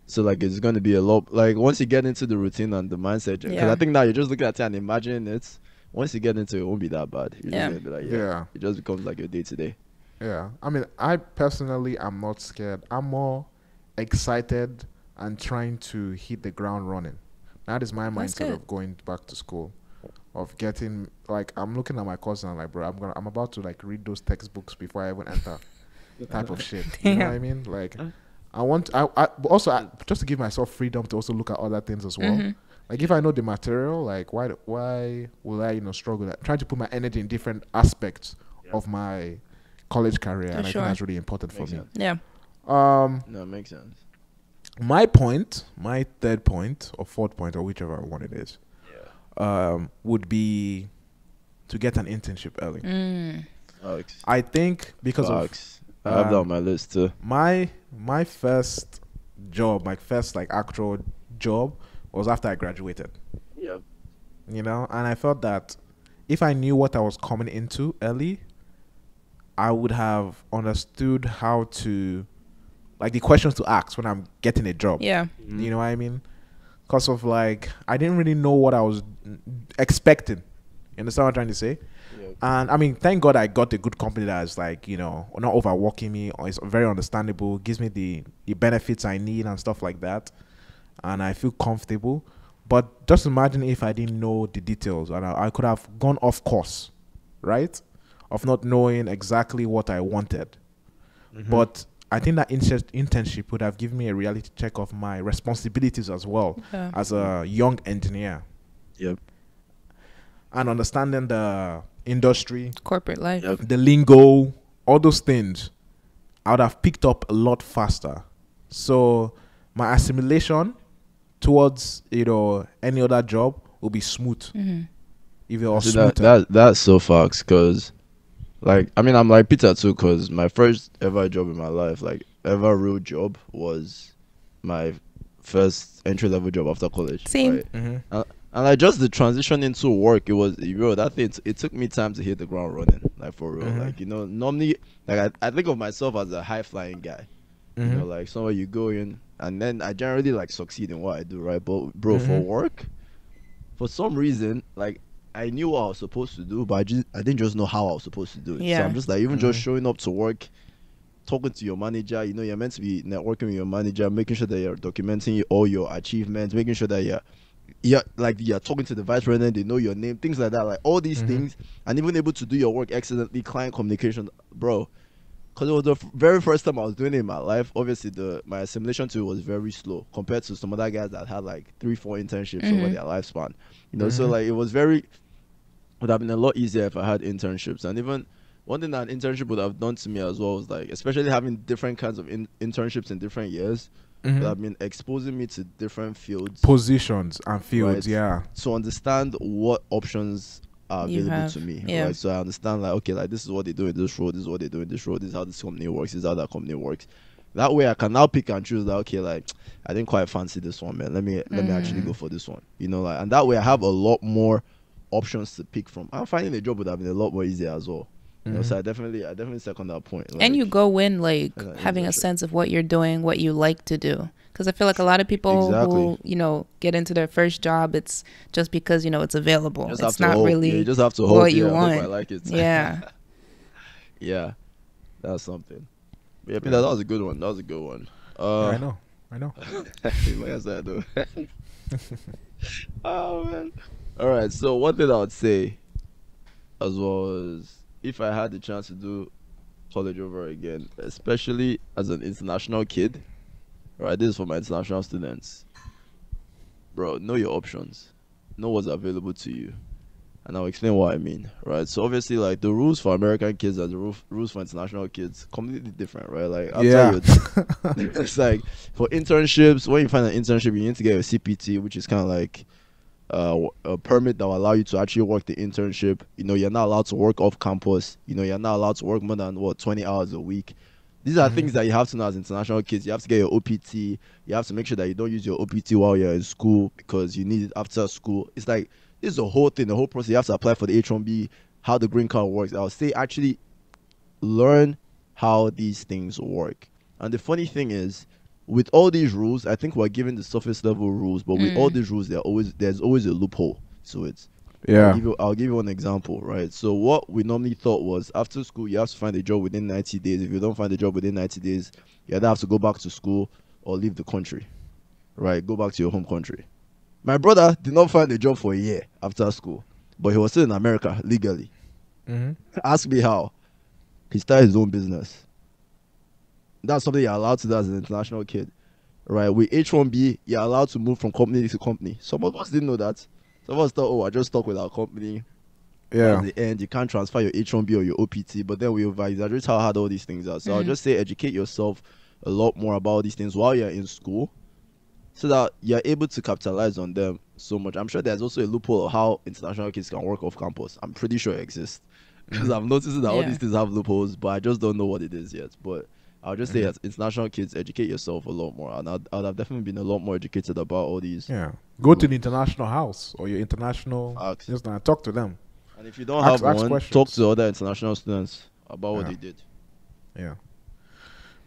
so like it's gonna be a lot. Like once you get into the routine and the mindset, because Yeah. I think now you're just looking at it and imagining it. Once you get into it, it won't be that bad. You're Yeah. just gonna be like, Yeah. It just becomes like your day to day. Yeah. I mean, I personally am not scared. I'm more excited and trying to hit the ground running. That is my That's mindset good. of going back to school. Of getting like, I'm looking at my course and I'm like, bro, I'm about to like read those textbooks before I even enter. Type of shit. You know what I Damn. mean? Like, but also just to give myself freedom to also look at other things as well. Mm-hmm. Like if I know the material, like why will I struggle? Trying to put my energy in different aspects of my college career, and I sure. think that's really important for Makes me. sense. Yeah. No, it makes sense. My point, my third point or fourth point or whichever one it is, would be to get an internship early. Alex. I think because of Facts. I have that um, on my list too. my first job, my first like actual job was after I graduated. Yeah. And I felt that if I knew what I was coming into early, I would have understood how to, like, the questions to ask when I'm getting a job. Yeah. You know what I mean? Because of like, I didn't really know what I was expecting. You understand what I'm trying to say? Yeah. And I mean, thank God I got a good company that is like, not overworking me, or is very understandable, gives me the benefits I need and stuff like that. And I feel comfortable. But just imagine if I didn't know the details and I could have gone off course right? Of not knowing exactly what I wanted. Mm-hmm. But I think that internship would have given me a reality check of my responsibilities as well as a young engineer. Yep. And understanding the industry, corporate life. Yep. the lingo, all those things, I would have picked up a lot faster. So my assimilation towards any other job will be smooth. If it was See, smoother. that's so facts, because like, I mean, I'm like Peter too, because my first ever job in my life, like ever real job, was my first entry level job after college. Same. Right? Mhm. And like just the transition into work, it was that thing. It took me time to hit the ground running, like for real. Like normally, like I think of myself as a high flying guy. Like somewhere you go in, and then I generally like succeed in what I do, right? But bro, for work, for some reason, like I knew what I was supposed to do, but I didn't just know how I was supposed to do it. Yeah. So I'm just like, even just showing up to work, talking to your manager, you're meant to be networking with your manager, making sure that you're documenting all your achievements, making sure that you're talking to the vice president, they know your name, things like that, like all these things, and even able to do your work excellently, client communication, bro. Because it was the very first time I was doing it in my life. Obviously, my assimilation to it was very slow compared to some other guys that had like 3-4 internships over their lifespan. So like it would have been a lot easier if I had internships. And even one thing that an internship would have done to me as well was like, especially having different kinds of internships in different years, would have been exposing me to different fields, positions and fields, right, yeah, to understand what options are available to me. Yeah. Right? So I understand like, okay, like this is what they do in this role, this is what they do in this role, this is how this company works, this is how that company works. That way I can now pick and choose, like, okay, like I didn't quite fancy this one, man. Let me actually go for this one. Like, and that way I have a lot more options to pick from. I'm finding a job would have been a lot more easier as well. So I definitely second that point. Like, And you go in like having a internship. sense of what you're doing, what you like to do. Because I feel like a lot of people who, get into their first job, it's just because, it's available. Just have It's to not hope. really Yeah, you just have to hope. what you I hope want. I like it. Yeah. Yeah, that's something. Yeah, Peter, that was a good one. That was a good one. I know. Like I said, though. Oh man. All right. So one thing I would say, as well, is if I had the chance to do college over again, especially as an international kid, right? This is for my international students. Bro, know your options. Know what's available to you. And I'll explain what I mean, right? So obviously, like the rules for American kids and the rules for international kids completely different, right? Like it's like for internships, when you find an internship, you need to get a CPT, which is kind of like a permit that will allow you to actually work the internship. You're not allowed to work off campus. You're not allowed to work more than 20 hours a week. These are things that you have to know as international kids. You have to get your OPT. You have to make sure that you don't use your OPT while you're in school because you need it after school. It's like, this is the whole thing, the whole process. You have to apply for the H-1B, how the green card works. I'll say actually learn how these things work. And the funny thing is, with all these rules, I think we're given the surface level rules, but with all these rules, there's always a loophole to it. Yeah. I'll give you an example, right? So what we normally thought was after school, you have to find a job within 90 days. If you don't find a job within 90 days, you either have to go back to school or leave the country, right? Go back to your home country. My brother did not find a job for a year after school, but he was still in America legally. Ask me how. He started his own business. That's something you're allowed to do as an international kid, right? With H-1B, you're allowed to move from company to company. Some of us didn't know that. Some of us thought, I just stuck with our company. Yeah. At the end, you can't transfer your H-1B or your OPT, but then we exaggerate how hard all these things are. So I'll just say educate yourself a lot more about all these things while you're in school, so that you're able to capitalize on them so much. I'm sure there's also a loophole of how international kids can work off campus. I'm pretty sure it exists. Because I'm noticing that all these things have loopholes, but I just don't know what it is yet. But I'll just say as international kids, educate yourself a lot more. And I'd have definitely been a lot more educated about all these. Yeah. Go to the international house or your international. Just talk to them. And if you don't have one, questions. talk to other international students about what they did. Yeah.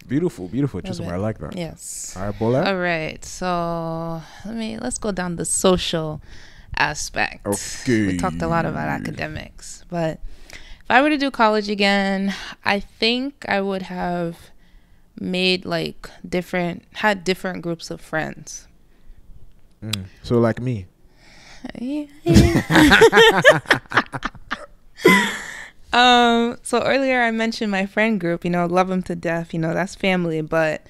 Beautiful, Chisholm. I like that. Yes. All right, Bola. All right. So let's go down the social aspect. Okay. We talked a lot about academics, but if I were to do college again, I think I would have made had different groups of friends. So like me. So earlier I mentioned my friend group, love them to death, that's family, but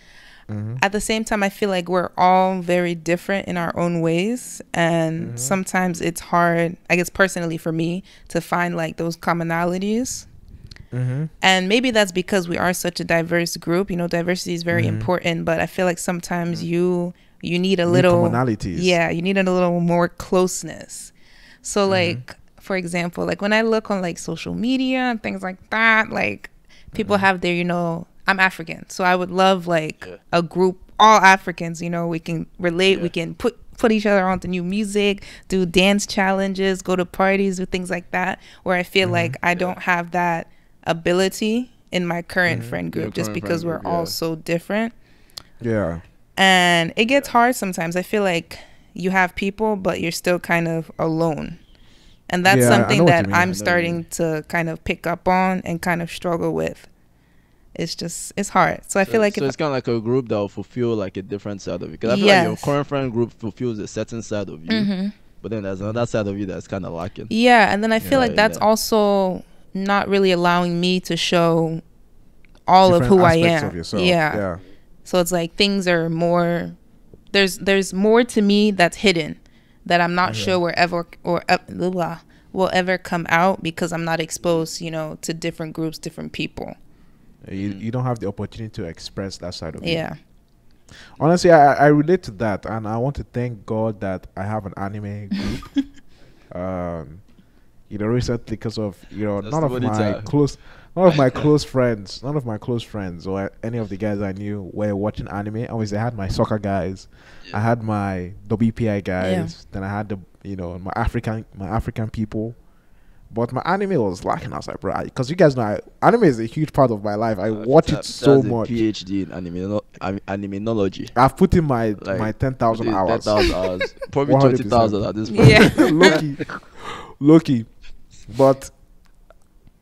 at the same time I feel like we're all very different in our own ways, and sometimes it's hard, I guess personally for me, to find like those commonalities. And maybe that's because we are such a diverse group. Diversity is very important, but I feel like sometimes you need a little commonalities. Yeah, you need a little more closeness. So like, for example, like when I look on like social media and things like that, like people have their, I'm African, so I would love like a group, all Africans, we can relate, we can put each other on to new music, do dance challenges, go to parties with things like that, where I feel like I don't have that ability in my current friend group, just because we're all so different. Yeah. And it gets hard sometimes. I feel like you have people, but you're still kind of alone. And that's something that I'm starting to kind of pick up on and kind of struggle with. It's hard. So I feel like it's kind of like a group that will fulfill like a different side of you. Because I feel like your current friend group fulfills a certain side of you, but then there's another side of you that's kind of lacking. Yeah, and then I feel like that's also not really allowing me to show all different of who I aspects am. Of yourself. Yeah. So it's like things are more. There's more to me that's hidden, that I'm not sure will ever come out, because I'm not exposed, to different groups, different people. You don't have the opportunity to express that side of you. Yeah. Honestly, I relate to that, and I want to thank God that I have an anime group. Recently, because of none of my close friends or any of the guys I knew were watching anime. Obviously, I had my soccer guys, I had my WPI guys, then I had the my African people, but my anime was lacking. I was like, bro, because you guys know anime is a huge part of my life. I watch it so much. PhD in animenology. I've put in my 10,000 hours. 10,000 hours, probably 20,000 at this point. Yeah. Low-key. But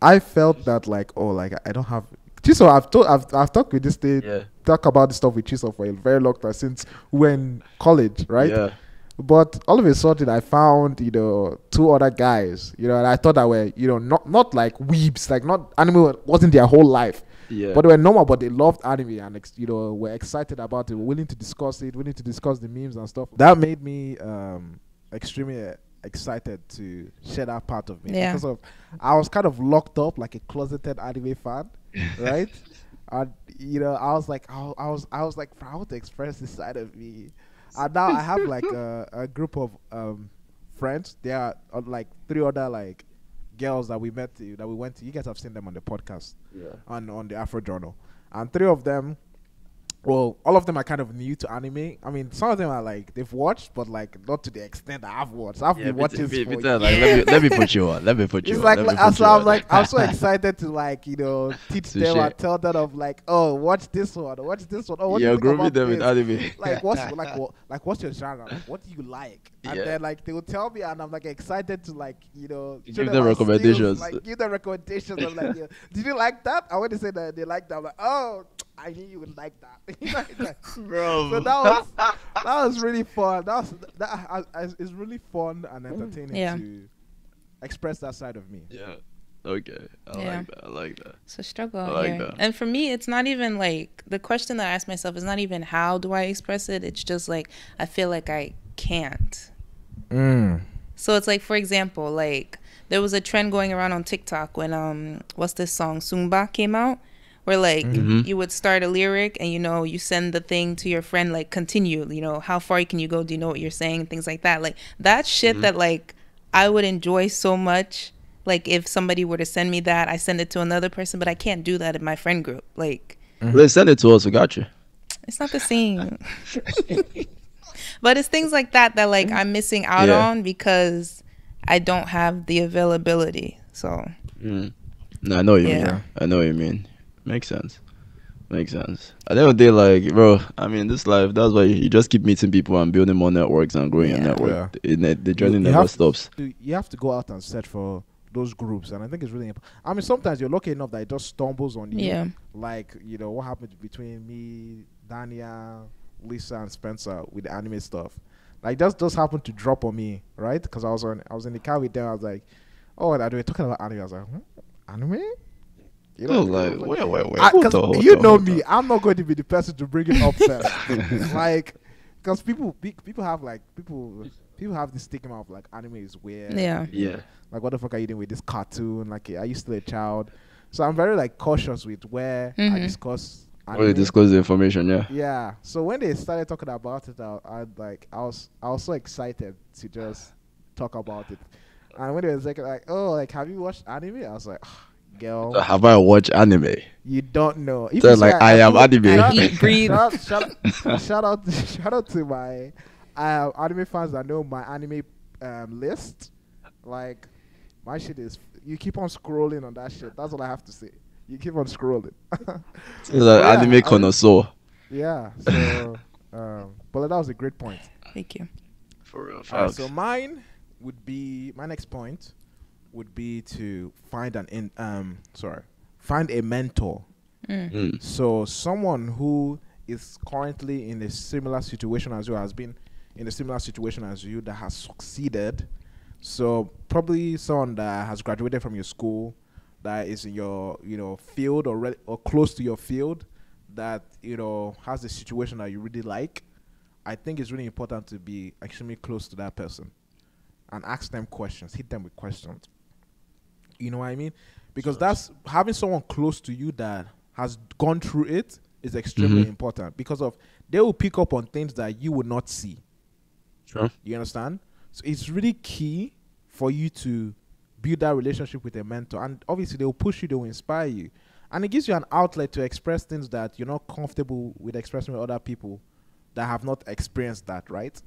I felt that I don't have Chiso. I've talked with this thing, talk about this stuff with Chiso for a very long time, since we were in college, right? Yeah. But all of a sudden I found two other guys, and I thought that were not like weebs, like not anime wasn't their whole life. Yeah. But they were normal, but they loved anime and were excited about it, were willing to discuss it, willing to discuss the memes and stuff. That made me extremely excited to share that part of me, because of I was kind of locked up like a closeted anime fan, right? And I was like, I was like, I want to express this side of me, and now I have like a group of friends. There are like 3 other like girls that we went to. You guys have seen them on the podcast, on the Afro Journal, and 3 of them. Well, all of them are kind of new to anime. I mean, some of them are like they've watched, but like not to the extent that I've watched. I've been watching. Let me put you on. It's like I'm so excited to teach them and tell them of oh, watch this one. Oh, what do you think grouping about them this? in anime. What's your genre? What do you like? And then they will tell me, and I'm excited to give them recommendations. Give them recommendations. I'm like, did you like that? I want to say that they like that. I'm like, oh, I knew you would like that. Bro. So that was really fun. It's really fun and entertaining to express that side of me. Yeah. Okay. I like that. It's a struggle here. And for me, it's not even the question that I ask myself is not even how do I express it. It's just I feel like I can't. So it's for example, there was a trend going around on TikTok when what's this song Sumba came out, where you would start a lyric and you send the thing to your friend continue, how far can you go, do you know what you're saying, things like that, that shit that I would enjoy so much. If somebody were to send me that, I send it to another person, but I can't do that in my friend group. Let's send it to us. We got you. It's not the same. But it's things like that I'm missing out on because I don't have the availability. So no, I know what you mean. I know what you mean. Makes sense. At the end of the day, bro, I mean, this life, that's why you just keep meeting people and building more networks and growing your network. The journey never stops. You have to go out and search for those groups, and I think it's really important. I mean, sometimes you're lucky enough that it just stumbles on you. Yeah. What happened between me, Dania, Lisa, and Spencer with the anime stuff. That just happened to drop on me, right? Because I was in the car with them. I was like, oh, they were talking about anime. I was like, Anime? You Oh, know, like, wait. because Hold on, you know hold me, on. I'm not going to be the person to bring it up first. Like, because people have like people have this stigma of like anime is weird. Yeah. Yeah. Like, what the fuck are you doing with this cartoon? Like, are you still a child? So I'm very like cautious with where I discuss Or you anime. disclose the information, yeah. Yeah. So when they started talking about it, I was so excited to just talk about it. And when they was like, oh, like, have you watched anime? I was like, girl, So have I watched anime? you don't know. If So you say like I am anime. I eat, breathe. shout out to my anime fans that know my anime list. Like, my shit is, you keep on scrolling on that shit. That's all I have to say. You keep on scrolling. So like Yeah, anime connoisseur. Yeah. So, but that was a great point. Thank you. For real. All right, Facts. so my next point would be to find find a mentor. Mm. So someone who is currently in a similar situation as you, has been in a similar situation as you, that has succeeded. So probably someone that has graduated from your school, that is in your field or close to your field, that has a situation that you really like. I think it's really important to be extremely close to that person and ask them questions, hit them with questions. You know what I mean? Because that's having someone close to you that has gone through it is extremely important, because they will pick up on things that you would not see. Sure. You understand? So it's really key for you to build that relationship with a mentor, and obviously they will push you, they will inspire you, and it gives you an outlet to express things that you're not comfortable with expressing with other people that have not experienced that, right?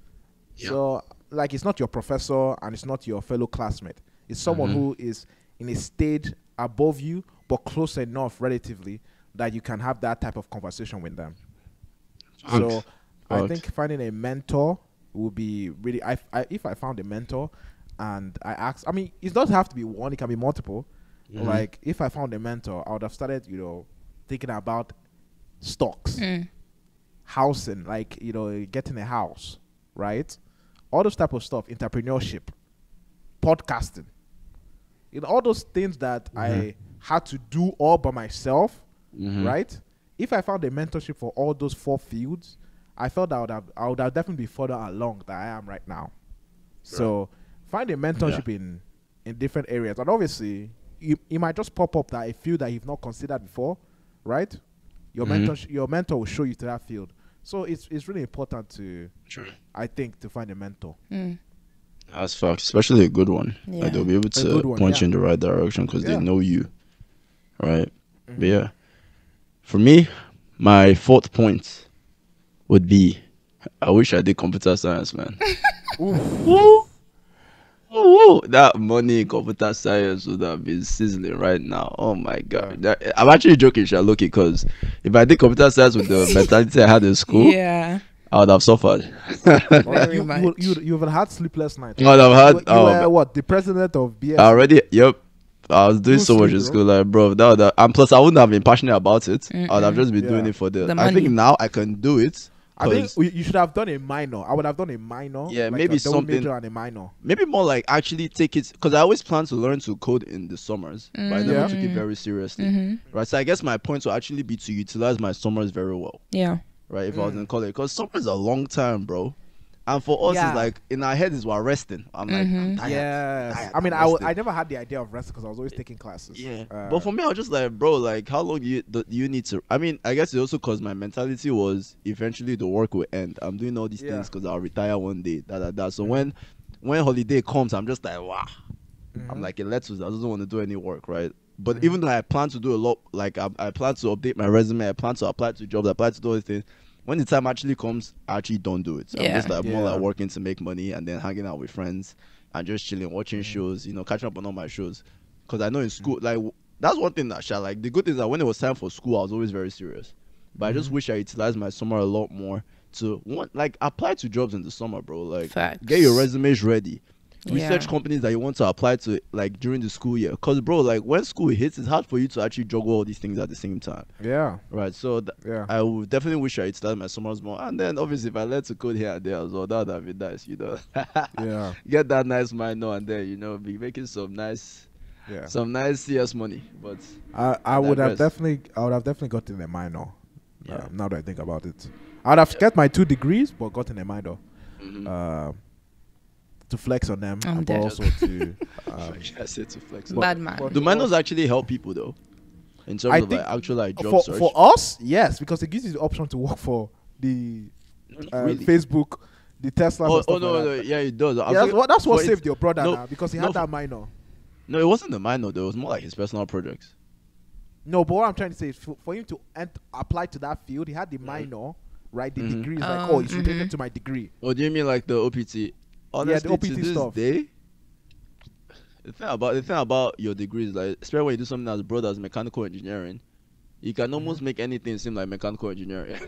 Yeah. So, like, it's not your professor and it's not your fellow classmate. It's someone who is in a stage above you, but close enough relatively that you can have that type of conversation with them. So, I think finding a mentor would be really. If I found a mentor and I asked, I mean, it doesn't have to be one; it can be multiple. Like, if I found a mentor, I would have started, thinking about stocks, housing, like, getting a house, right? All those type of stuff, entrepreneurship, podcasting, all those things that I had to do all by myself, right? If I found a mentorship for all those 4 fields, I felt that I would have definitely be further along than I am right now. So find a mentorship in different areas, and obviously you might just pop up that a field that you've not considered before, right? Your mentor will show you to that field. So it's really important to, I think, to find a mentor. That's facts, especially a good one. Yeah. Like they'll be able to point you in the right direction because they know you, right? But yeah, for me, my 4th point would be, I wish I did computer science, man. Ooh, that money in computer science would have been sizzling right now. Oh my god, I'm actually joking, Shaloki, because if I did computer science with the mentality I had in school, Yeah. I would have suffered. Very much. You would have had sleepless nights. I would have had. You were what, the president of BS? Already, yep. I was doing Who's so much sleep, in school, like, bro. And plus, I wouldn't have been passionate about it. I would have just been doing it for The I think money. now I can do it. I think you should have done a minor. I would have done a minor. Yeah, like maybe a double something. major and a minor. Maybe more like actually take it, because I always plan to learn to code in the summers, but I never took it very seriously. Right, so I guess my point will actually be to utilize my summers very well. Yeah. Right, if I was in college, because summer is a long time, bro. And for us, it's like in our heads, we're resting. I'm like, I'm tired. Yes. Tired, I mean, I'm I never had the idea of rest because I was always taking classes. Yeah. But for me, I was just like, bro, like, how long do you need to? I mean, I guess it also because my mentality was eventually the work will end. I'm doing all these things because I'll retire one day. So when holiday comes, I'm just like, wow. I'm like a lettuce. I don't want to do any work, right? But even though I plan to do a lot, like I plan to update my resume, I plan to apply to jobs, I plan to do all these things. When the time actually comes, I actually don't do it. So I'm just like more like working to make money and then hanging out with friends and just chilling, watching shows, catching up on all my shows. Because I know in school, like, that's one thing that like, the good thing is that when it was time for school, I was always very serious. But I just wish I utilized my summer a lot more to apply to jobs in the summer, bro. Like, Facts. get your resumes ready. Research Yeah. companies that you want to apply to, like, during the school year. Because, bro, like, when school hits, it's hard for you to actually juggle all these things at the same time. Yeah. Right, so I would definitely wish I utilized my summers more. And then, obviously, if I learned to code here and there as well, that would have been nice, Yeah. Get that nice minor and then, be making some nice Yeah. some nice CS money, but I would have digress. definitely gotten a minor. Yeah. Now that I think about it, I would have get my 2 degrees, but gotten a minor. Mhm. To flex on them, I'm but dead. also to. I said to flex. Bad man. but Do to minors us- actually help people though, in terms I of think like actual like job for search? for us, yes, because it gives you the option to work for the No, not really. Facebook, the Teslas and Oh, stuff no, like no, that. yeah, it does. Yeah, that's what but saved your brother no, now because he no, had that minor. No, it wasn't the minor though. It was more like his personal projects. No, but what I'm trying to say is for him to apply to that field, he had the minor, right? The degree is like, it's related to my degree. Or do you mean like the OPT? Honestly, OPT to this stuff. day, the thing about your degree is like, especially when you do something as broad as mechanical engineering, you can almost make anything seem like mechanical engineering.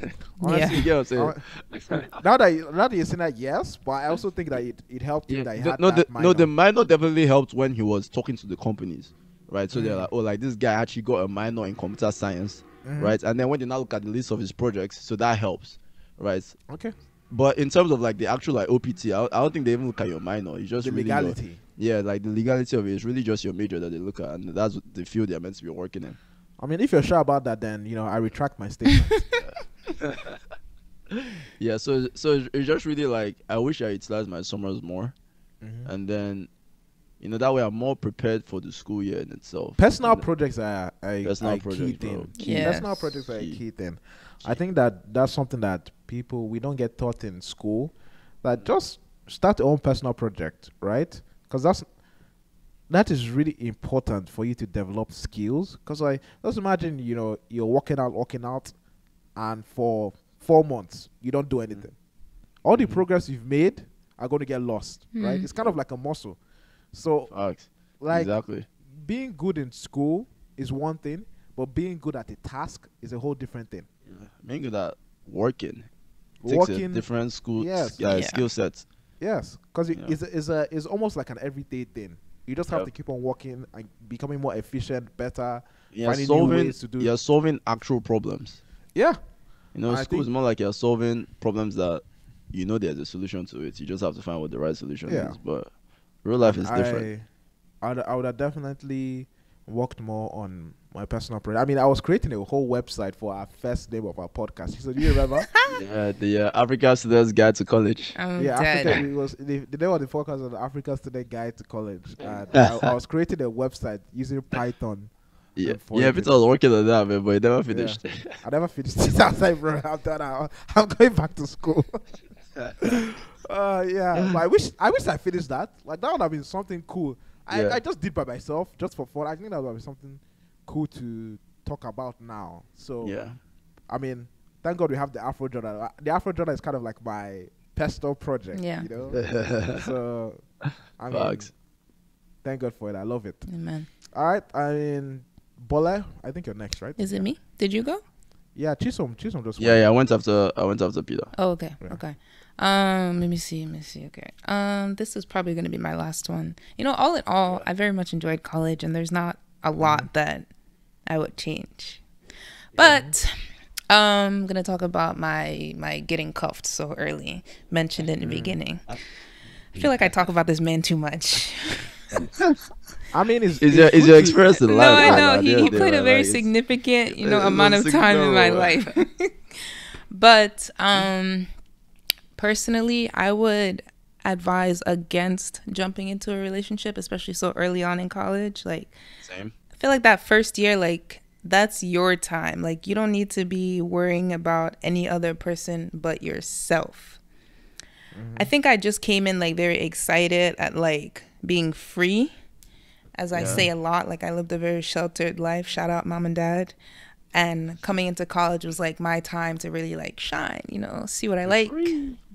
Honestly, You get what I'm saying? now that you're saying that, yes, but I also think that it helped him that he had that minor. The minor definitely helped when he was talking to the companies, right? So they're like, oh, like this guy actually got a minor in computer science, right? And then when they now look at the list of his projects, so that helps, right? Okay. But in terms of like the actual like OPT, I don't think they even look at your minor. It's just The really legality. like the legality of it is really just your major that they look at, and that's the field they're meant to be working in. I mean, if you're sure about that, then I retract my statement. Yeah, so it's just really like I wish I utilized my summers more, and then that way I'm more prepared for the school year in itself. Personal projects are Personal a key projects, bro. thing. Yes. Personal projects are a Key. key thing. I think that's something that we don't get taught in school. That just start your own personal project, right? Because that is really important for you to develop skills. Because just imagine you're working out, and for 4 months you don't do anything. All the progress you've made are going to get lost, right? It's kind of like a muscle. So Facts. like Exactly. being good in school is one thing, but being good at a task is a whole different thing. Being good at working takes a different school Yes. skill sets. Yes, because Yeah. it's almost like an everyday thing. You just have Yep. to keep on working and becoming more efficient, better, You're finding new ways to do. You're solving actual problems. Yeah, School think- is more like you're solving problems that there's a solution to it. You just have to find what the right solution Yeah. is. But real life is different. I would have definitely worked more on my personal project. I mean, I was creating a whole website for our first name of our podcast. So do you remember? Yeah, the Africa Students Guide to College. I'm Yeah, dead. Africa, it was the name of the podcast was the Africa Student Guide to College. And I was creating a website using Python. Yeah, for yeah. it. Peter was working on that, man, but he never finished. I never finished it. I was like, bro, I'm done. I'm going back to school. Yeah, but I wish I finished that. Like that would have been something cool. Yeah. I just did by myself, just for fun. I think that would have been something cool to talk about now. So Yeah. I mean, thank God we have the Afro Journal. The Afro Journal is kind of like my personal project. Yeah. So I mean, Facts. thank God for it. I love it. Amen. All right. I mean, Bola, I think you're next, right? Is it me? Did you go? Yeah, Chisom just won. Yeah. I went after Peter. Oh, okay. Yeah. Okay. Let me see. Okay. This is probably going to be my last one. All in all, I very much enjoyed college, and there's not a lot that I would change. But I'm going to talk about my getting cuffed so early, mentioned in the beginning. I feel like I talk about this man too much. I mean, Is your experience in No, life? I know. He played a very significant, amount of time in my life. But personally, I would advise against jumping into a relationship, especially so early on in college. Like, Same. I feel like that first year, like, that's your time. Like, you don't need to be worrying about any other person but yourself. I think I just came in like very excited at like being free. As I say a lot, like I lived a very sheltered life. Shout out mom and dad. And coming into college was like my time to really like shine, see what I like,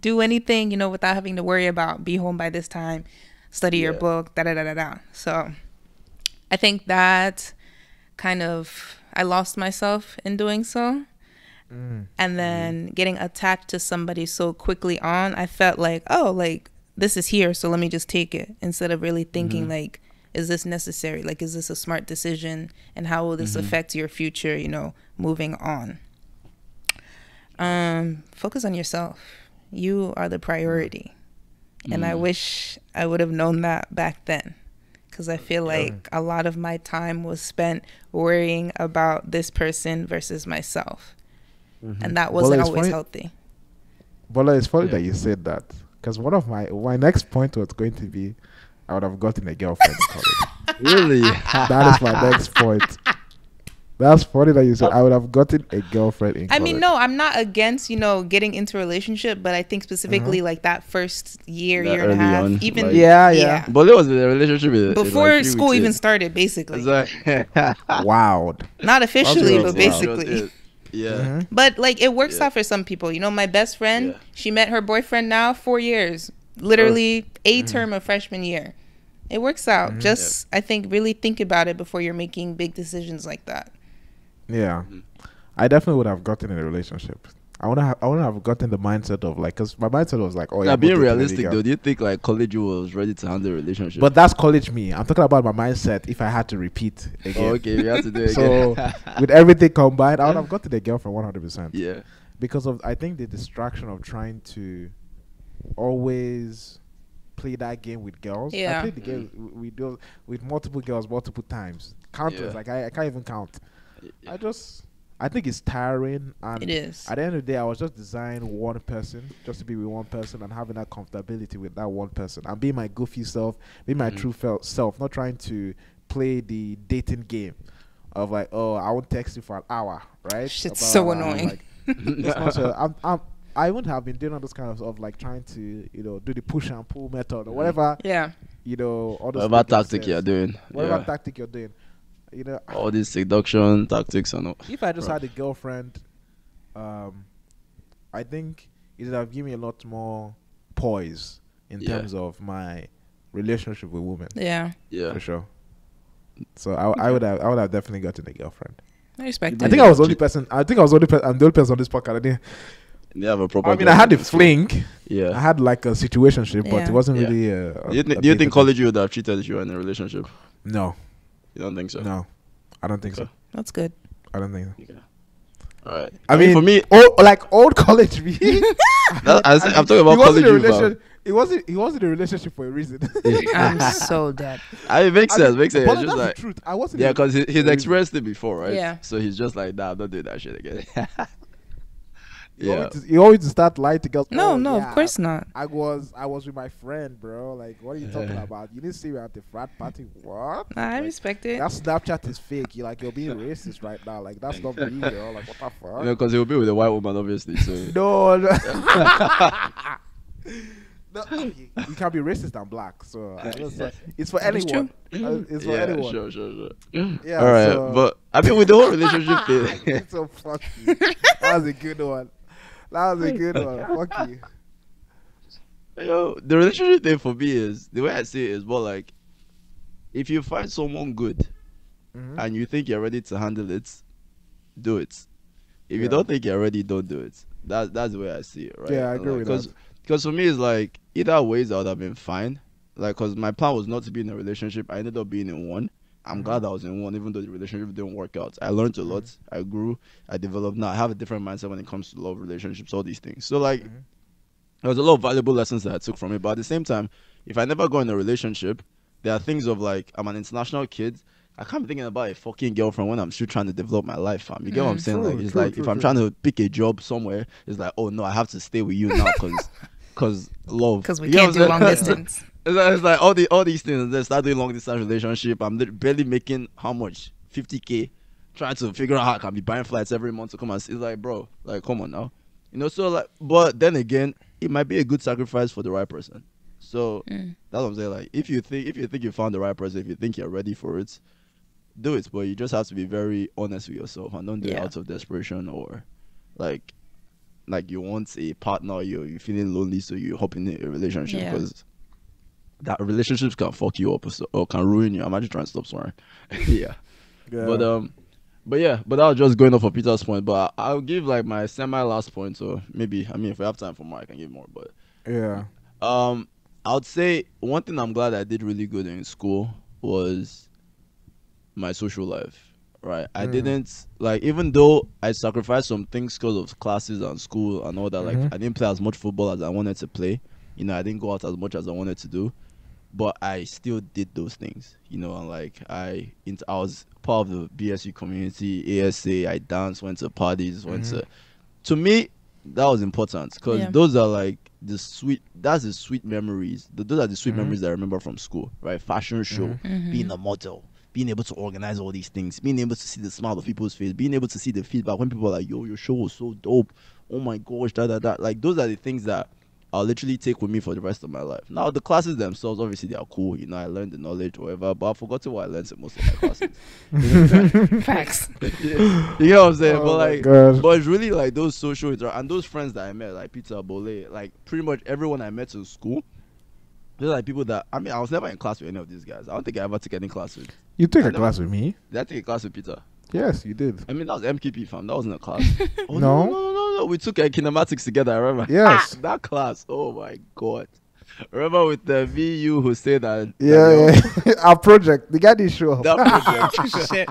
do anything, without having to worry about be home by this time, study your book, da-da-da-da-da. So I think that kind of, I lost myself in doing so. And then getting attached to somebody so quickly on, I felt like, oh, like this is here, so let me just take it, instead of really thinking like, is this necessary? Like, is this a smart decision? And how will this affect your future, moving on? Focus on yourself. You are the priority. And I wish I would have known that back then. because I feel like a lot of my time was spent worrying about this person versus myself. And that wasn't always healthy. Bola, it's funny that you said that, because one of my next point was going to be, I would have gotten a girlfriend in college. Really? That is my next point. That's funny that you said I would have gotten a girlfriend in college. I mean, no, I'm not against, getting into a relationship, but I think specifically like that first year and a half, on, even like, yeah. But it was a relationship before like school even started, basically. Wow. Not officially, but Wow. basically. Yeah. But like it works out for some people. My best friend, she met her boyfriend now 4 years, literally a term of freshman year. It works out. Just I think really think about it before you're making big decisions like that. Yeah, I definitely would have gotten in a relationship. I want to have gotten the mindset of like, because my mindset was like, oh yeah. Being realistic though, do you think like college you was ready to handle a relationship? But that's college me. I'm talking about my mindset. If I had to repeat again, okay, you have to do it so again. with everything combined, I would have gotten a girlfriend 100%. Yeah, because of I think the distraction of trying to always play that game with girls. Yeah. I played the game we do with multiple girls multiple times. Countless. Like I can't even count. I think it's tiring, and it is. At the end of the day, I was just designed one person, just to be with one person and having that comfortability with that one person and being my goofy self, being my true self, not trying to play the dating game of like, oh, I won't text you for an hour, right? Shit's so annoying. Like, I wouldn't have been doing all those kind of like trying to do the push and pull method or whatever. Yeah. All those whatever tactic you're doing. Whatever tactic you're doing. All these seduction tactics and all. If I just had a girlfriend, I think it would have given me a lot more poise in terms of my relationship with women. Yeah. For sure. So I would have definitely gotten a girlfriend. I respect it. I think I was the only person. I'm the only person on this podcast. I didn't have a proper. I mean, I had a fling. Yeah. I had like a situationship, but it wasn't really. Do you think college you would have cheated if you were in a relationship? No. You don't think so? No, I don't think so. That's good. I don't think so. Okay. All right. I mean, for me, old college me. I'm talking about college you. He wasn't in a relationship for a reason. I'm so dead. It makes sense. But It's just that's like the truth. I wasn't. Yeah, because he's experienced it before, right? Yeah. So he's just like, nah, I'm not doing that shit again. You always start lying to girls. No, of course not. I was with my friend, bro. Like, what are you talking about? You didn't see me at the frat party. What? I respect it. That Snapchat is fake. You're being racist right now. Like, that's not me, bro. Like, what the fuck? Because he'll be with a white woman, obviously. So No. No, you can't be racist and black. So it's for anyone. It's for anyone. Sure. Yeah. All right, but I mean, with the whole relationship thing. It's so fuck you. That was a good one. Fuck you. The relationship thing for me is, the way I see it is more like, if you find someone good and you think you're ready to handle it, do it. If you don't think you're ready, don't do it. That's the way I see it, right? Yeah, I agree with that. Because for me, it's like, either ways I would have been fine. Like, because my plan was not to be in a relationship. I ended up being in one. I'm glad I was in one, even though the relationship didn't work out. I learned a lot. I grew. I developed. Now I have a different mindset when it comes to love, relationships, all these things. So, like, there was a lot of valuable lessons that I took from it. But at the same time, if I never go in a relationship, there are things of, like, I'm an international kid. I can't be thinking about a fucking girlfriend when I'm still trying to develop my life, fam. You get what I'm saying? If I'm trying to pick a job somewhere, it's like, oh, no, I have to stay with you now because love. Because we can't do long distance. It's like all these things. They start doing long distance relationship. I'm barely making how much? 50K. Trying to figure out how I can be buying flights every month to come and see. It's like, bro, like, come on now. So like, but then again, it might be a good sacrifice for the right person. So that's what I'm saying. Like, if you think you found the right person, if you think you're ready for it, do it. But you just have to be very honest with yourself and don't do it out of desperation or like you want a partner, you're feeling lonely, so you hop in a relationship because that relationships can fuck you up or can ruin you. I'm actually trying to stop swearing. yeah. But that was just going off of Peter's point. But I'll give like my semi last point. So maybe, I mean, if we have time for more, I can give more. But I would say one thing I'm glad I did really good in school was my social life. Right, I didn't like, even though I sacrificed some things because of classes and school and all that. Like, I didn't play as much football as I wanted to play. I didn't go out as much as I wanted to do. but I still did those things, you know, and like I was part of the BSU community, ASA. I danced, went to parties, went to me, that was important because those are like that's the sweet memories. Those are the sweet memories that I remember from school, right? Fashion show, being a model, being able to organize all these things, being able to see the smile of people's face, being able to see the feedback when people are like, yo, your show was so dope. Oh my gosh, that. Like, those are the things that I'll literally take with me for the rest of my life. Now, the classes themselves, obviously, they are cool. You know, I learned the knowledge, whatever, but I forgot what I learned in most of my classes. Facts. You know what I'm saying? Oh my but God. but it's really like those social and those friends that I met, like Peter, Bole, like pretty much everyone I met in school. They're like people that I was never in class with any of these guys. I don't think I ever took any class with. You took a class with me? Did I take a class with Peter? Yes, you did. I mean, that was MKP, fam. That wasn't a class. Oh, No. no. We took kinematics together. I remember. Yes. That class. Oh my God. Remember with the VU who said that. Yeah. Our project. The guy didn't show up. That project. Shit.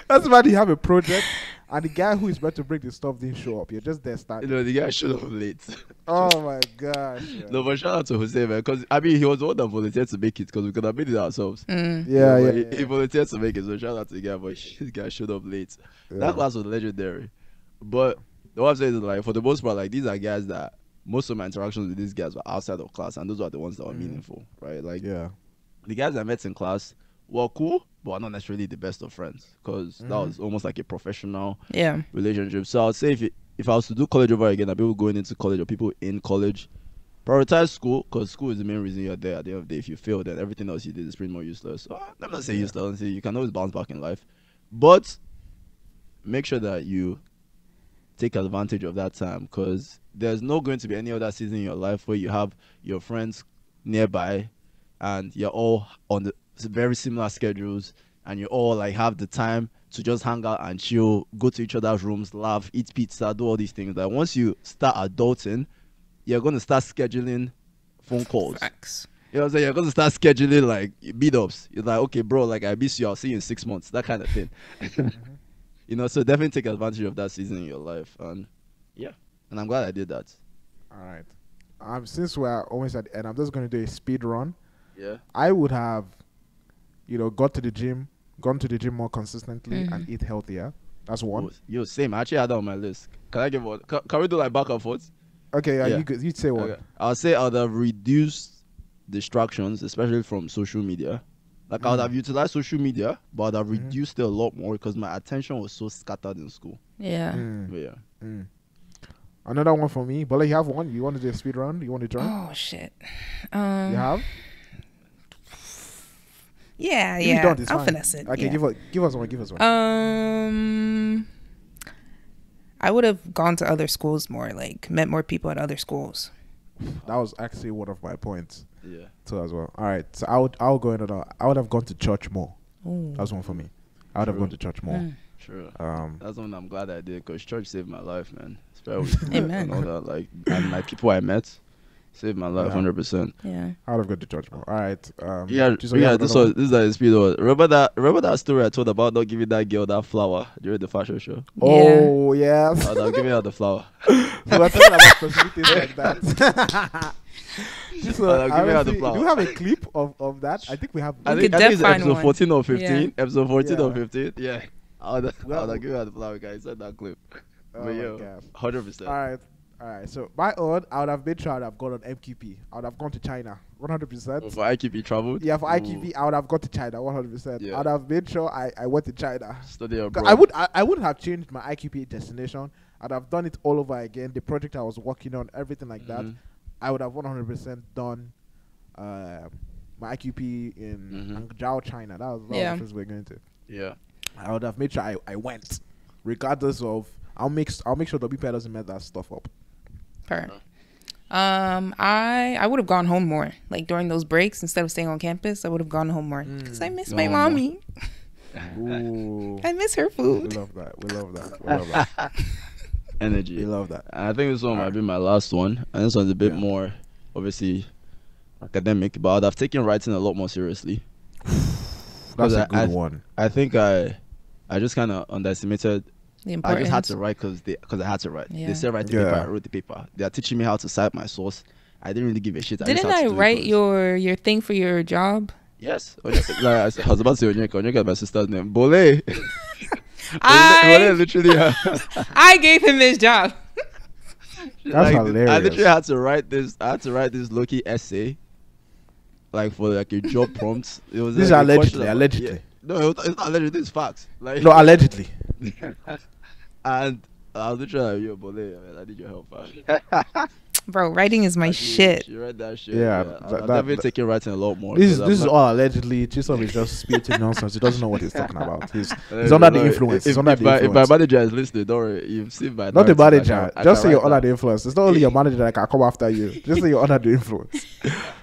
That's why you have a project, and the guy who is meant to bring the stuff didn't show up. You're just there You standing. know, the guy showed up late. Oh my gosh. Yeah. No, but shout out to Jose, man, because I mean, he was the one that volunteered to make it because we could have made it ourselves. Yeah, But yeah. He volunteered to make it, so shout out to the guy, but this guy showed up late. That class was legendary. But what I'm saying is, like, for the most part, like, these are guys that most of my interactions with these guys were outside of class, and those are the ones that were meaningful, right? Like, Yeah. the guys I met in class were cool, but not necessarily the best of friends because that was almost like a professional relationship. So I would say if I was to do college over again, and people going into college or people in college, prioritize school because school is the main reason you're there. At the end of the day, if you fail, then everything else you did is pretty more useless. So I'm not saying useless. I'm saying you can always bounce back in life, but make sure that you take advantage of that time because there's not going to be any other season in your life where you have your friends nearby and you're all on the very similar schedules and you all like have the time to just hang out and chill, go to each other's rooms, laugh, eat pizza, do all these things. Like once you start adulting, you're going to start scheduling phone calls. Facts. You know what I'm saying? You're going to start scheduling like meetups. You're like, okay, bro, like I miss you. I'll see you in 6 months. That kind of thing. You know, so definitely take advantage of that season in your life. And yeah, and I'm glad I did that. All right. Since we're almost at the end, I'm just going to do a speed run. Yeah. I would have, gone to the gym more consistently and eat healthier. That's one. Yo, same. I actually had that on my list. Can I give one? Can we do like back and forth? Okay, Yeah. you'd say one. Okay. I'll say I would have reduced distractions, especially from social media. Like I would have utilized social media, but I'd have reduced it a lot more because my attention was so scattered in school. Yeah. But yeah. Another one for me. But you have one. You want to do a speed run? You want to join? Oh shit. You have? Yeah, If you yeah. don't, it's I'll fine. finesse it. Okay, yeah. give us one. Give us one. I would have gone to other schools more, like met more people at other schools. That was actually one of my points Yeah. too as well. All right, so I'll go another. I would have gone to church more. Ooh. That's one for me. I would have gone to church more. True. Um, That's one I'm glad I did because church saved my life, man. Especially Amen. and all that, like, and my people I met saved my life, Yeah. 100%. Yeah. I would have gone to church more. All right. Yeah, so you yeah. have This another is the speed one. Remember that story I told about not giving that girl that flower during the fashion show? Oh yes. I was giving her the flower. So we're talking about specific things like that. So, I'll give you the honestly, flower. do you have a clip of that? I think we have. I We think could it's define episode one. 14 or 15. Yeah. Episode 14 or Yeah. 15. Yeah. I'll give her the flower, guys. Send that clip. Oh But my yo, God. 100%. All right. So my own, I would have made sure I would have gone on MQP. I would have gone to China, 100%. For IQP traveled. Yeah, for Ooh. IQP, I would have gone to China, 100%. Yeah. I would have made sure I went to China. Study 'Cause abroad. I wouldn't have changed my IQP destination. I'd have done it all over again. The project I was working on, everything like that. I would have 100% done my IQP in Hangzhou, China. That was the place we're going to. Yeah. I would have made sure I went, regardless of. I'll make sure the BP doesn't mess that stuff up. Fair. I would have gone home more. Like during those breaks, instead of staying on campus, I would have gone home more because I miss my mommy. Ooh, I miss her we food. love that. We love that. We love that. Energy. We love that. I think this one might be my last one. And this one's a bit more, obviously, academic, but I'd have taken writing a lot more seriously. That's a I good one. I think I just kind of underestimated. The I importance. just had to write because I had to write. Yeah. They said write the Yeah. paper. I wrote the paper. They are teaching me how to cite my source. I didn't really give a shit. Didn't just had I to do it write 'cause- your thing for your job? Yes. Like, I was about to say Onyeka. Onyeka is my sister's name. Bole. I literally. I gave him this job. That's hilarious. I literally had to write this. I had to write this low-key essay, like for like a job prompt. It was This is like a allegedly. question about- Allegedly. yeah. No, it's not allegedly. This is facts. Like No, allegedly. and I was literally like, yo, Bole, man, I need your help, man. Bro, writing is my shit. She read that shit. Yeah, I'm that- definitely that- taking writing a lot more. This is 'cause this is I'm not- all allegedly. Chisom is just spitting nonsense. He doesn't know what he's talking about. He's If- under the influence. He's under the If my influence. manager is listening, don't worry. You've seen my Not the narrative, manager. I Just say can you're write under that. the influence. It's not only your manager that can come after you. Just say you're under the influence.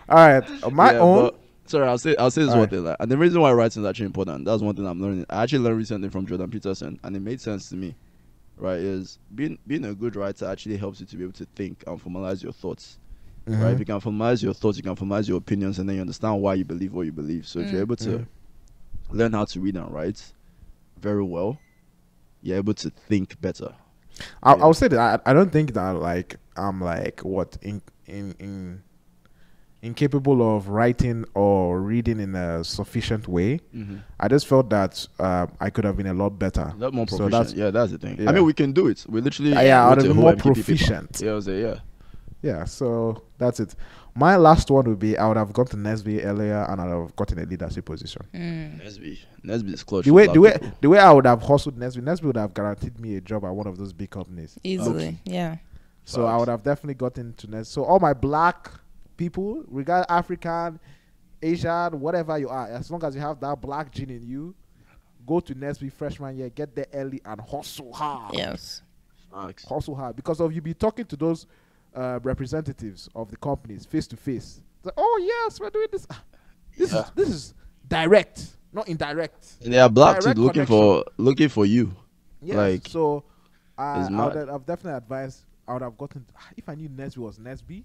All right, my Yeah, own. but- sorry, I'll say this one Alright. thing. Like, and the reason why writing is actually important. That's one thing I'm learning. I actually learned recently from Jordan Peterson, and it made sense to me. Right, is being a good writer actually helps you to be able to think and formalize your thoughts. Right, if you can formalize your thoughts, you can formalize your opinions, and then you understand why you believe what you believe. So if you're able to learn how to read and write very well, you're able to think better. I would say that I don't think that like I'm like what incapable of writing or reading in a sufficient way. I just felt that I could have been a lot better. A lot more So proficient. That's the thing. yeah. I mean, we can do it. We literally Yeah, I wrote would a have been whole more MPP paper. proficient. Yeah, I was like, yeah. Yeah, so that's it. My last one would be I would have gone to Nesby earlier and I would have gotten a leadership position. Nesby is clutch. The for way black the way people. the way I would have hustled Nesby would have guaranteed me a job at one of those big companies. Easily. Yeah. So I would have definitely gotten to Nesby. So all my black people, regard African, Asian, whatever you are, as long as you have that black gene in you, go to Nesby freshman year, get there early and hustle hard. Yes. Facts. Hustle hard because of you be talking to those representatives of the companies face to face. It's like, oh yes, we're doing this. This is direct, not indirect. And they are black too, Direct looking for you. Yes. Like, So I it's would mad. have definitely advised. I would have gotten if I knew Nesby was Nesby,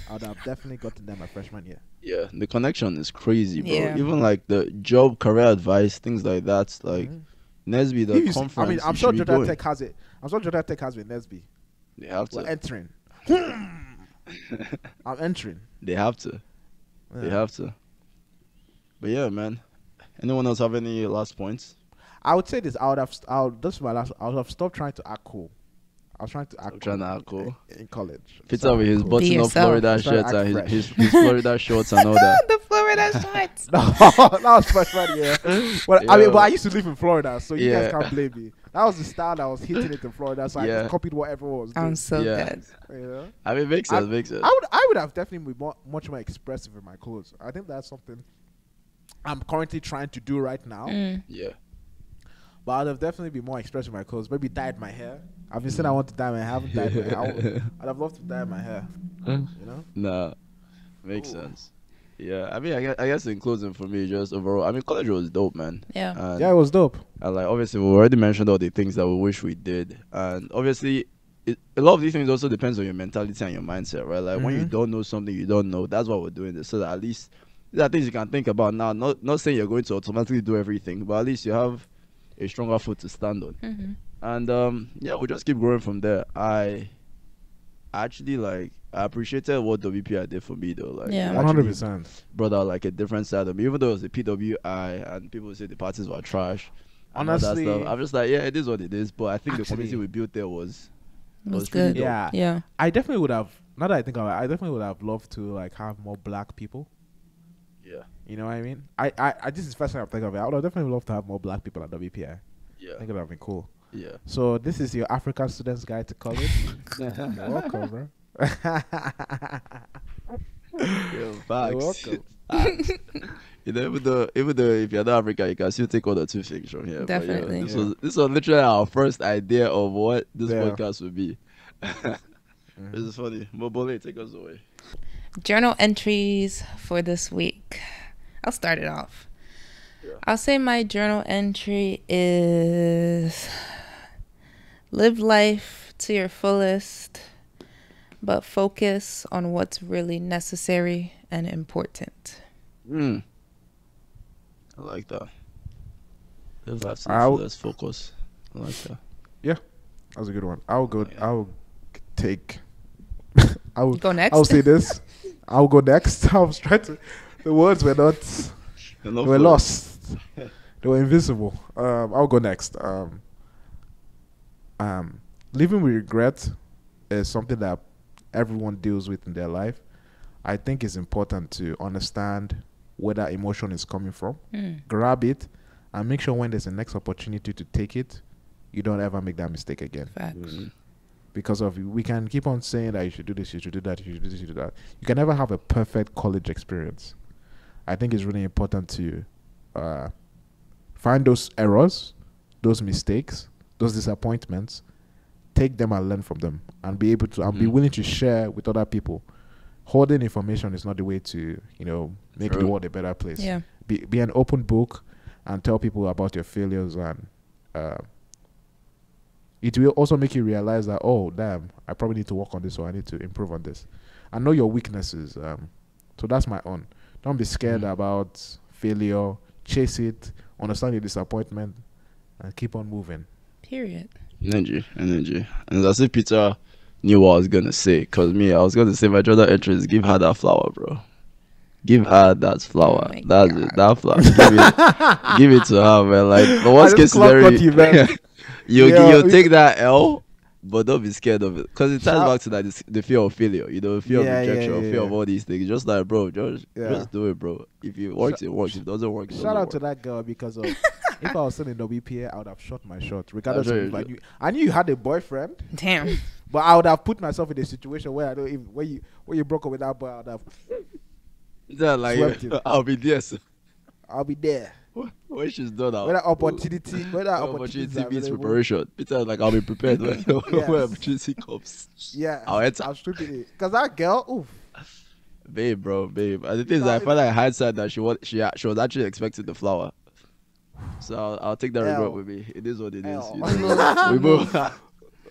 I would have definitely gotten them my freshman year. Yeah, the connection is crazy, bro. Yeah. Even like the job, career advice, things like that. Like Nesby, the conference. I mean, I'm you sure should be Jordan going. Tech has it. I'm sure Jordan Tech has with Nesby. They have We're to. entering. I'm entering. They have to. They have to. But yeah, man. Anyone else have any last points? I would say this. I would have stopped trying to act cool. I was trying to act Trying to act cool. in college. Peter with his Cool. button up yourself. Florida Trying to shirts act and fresh. his Florida shorts and all that. The Florida shorts. No, that was freshman year. But I mean, Yeah. but I used to live in Florida, so you Yeah. guys can't blame me. That was the style that was hitting it in Florida, so I Yeah. just copied what everyone was doing. I'm so Yeah. good. You know? I mean, makes sense. Makes sense. I would have definitely been much more expressive in my clothes. I think that's something I'm currently trying to do right now. Yeah. But I'd have definitely been more expressive in my clothes. Maybe dyed my hair. I've been saying I want to dye my hair. I haven't dyed my hair. I'd have loved to dye my hair. You know? Nah, makes sense. Yeah, I mean, I guess in closing for me, just overall, I mean, college was dope, man. Yeah. And, Yeah, it was dope. and like obviously we already mentioned all the things that we wish we did, and obviously a lot of these things also depends on your mentality and your mindset, right? Like when you don't know something, you don't know. That's why we're doing this, so that at least these are things you can think about now. Not saying you're going to automatically do everything, but at least you have a stronger foot to stand on. And yeah, we'll just keep growing from there. I actually I appreciated what WPI did for me though. Like, Yeah. it actually 100%. brought out like a different side of me, even though it was the PWI and people say the parties were trash. and all that Honestly, stuff. I'm just like, yeah, it is what it is. But I think the community Actually- we built there was Was pretty good. dope. Yeah. Yeah. I definitely would have. Now that I think about it, I definitely would have loved to like have more black people. Yeah. You know what I mean? I this is the first time I'm thinking of it. I would have definitely loved to have more black people at WPI. I Yeah. think it would have been cool. Yeah. So this is your African Students Guide to College. You're welcome, bro. Yeah, facts. welcome. Facts. You know, even though if you're not African, you can still take one or two things from here. But yeah, Definitely. this was literally our first idea of what this Yeah. podcast would be. This is funny. Mobole, take us away. Journal entries for this week. I'll start it off. Yeah. I'll say my journal entry is live life to your fullest, but focus on what's really necessary and important. I like that. Live life let's focus. I like that. That was a good one. I'll go. I'll take. I will Go next. I'll say this. I'll go next. I was trying to. The words were not. They were lost. They were invisible. I'll go next. Living with regret is something that everyone deals with in their life. I think it's important to understand where that emotion is coming from. Grab it and make sure when there's a next opportunity to take it, you don't ever make that mistake again. Facts. Because we can keep on saying that you should do this, you should do that, you should do this, you should do that. You can never have a perfect college experience. I think it's really important to find those errors, those mistakes, those disappointments, take them and learn from them, and be able to and be willing to share with other people. Holding information is not the way to, make the world a better place. Yeah. Be an open book and tell people about your failures, and it will also make you realize that, oh, damn, I probably need to work on this, or I need to improve on this. I know your weaknesses. So that's my own. Don't be scared about failure. Chase it. Understand your disappointment, and keep on moving. Period. Energy. And it's as if Peter knew what I was going to say. Because I was going to say my journal entry is give her that flower, bro. Give her that flower. Oh That's it. That flower. Give it to her, man. Like, the worst case scenario, you'll take that L, but don't be scared of it. Because it ties back to that the fear of failure, fear of rejection, fear of all these things. Just like, bro, just do it, bro. If it works, it works. If it doesn't work, it doesn't Shout out work. to that girl, because of if I was still in WPA, I would have shot my shot. Regardless of if I knew you had a boyfriend. Damn. But I would have put myself in a situation where I don't even when you broke up with that boy, I would have swept him. I'll be there. So. I'll be there. When she's done, Whether opportunity meets preparation. Peter, like, I'll be prepared when opportunity comes. Yeah, I'll enter. I'm stripping it. Because that girl, oof. Babe. And the thing is, I felt like in hindsight that she was actually expecting the flower. So I'll take that regret with me. It is what it is. We move.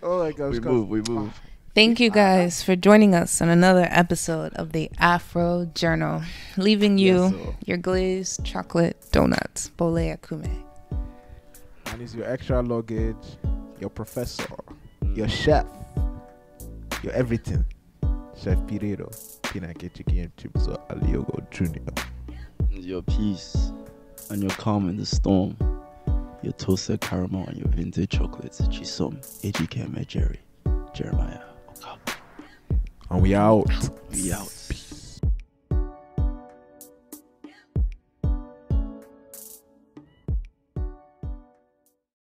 Oh my gosh. We move. Thank you guys for joining us on another episode of the Afro Journal, leaving you your glazed chocolate donuts, Bole Akume. And it's your extra luggage, your professor, your chef, your everything. Chef Pirero, Pinake Chicken Chips, or Aliogo Jr. Your peace and your calm in the storm, your toasted caramel and your vintage chocolates, Chisom, Ejike Jeremiah. And we out. We out.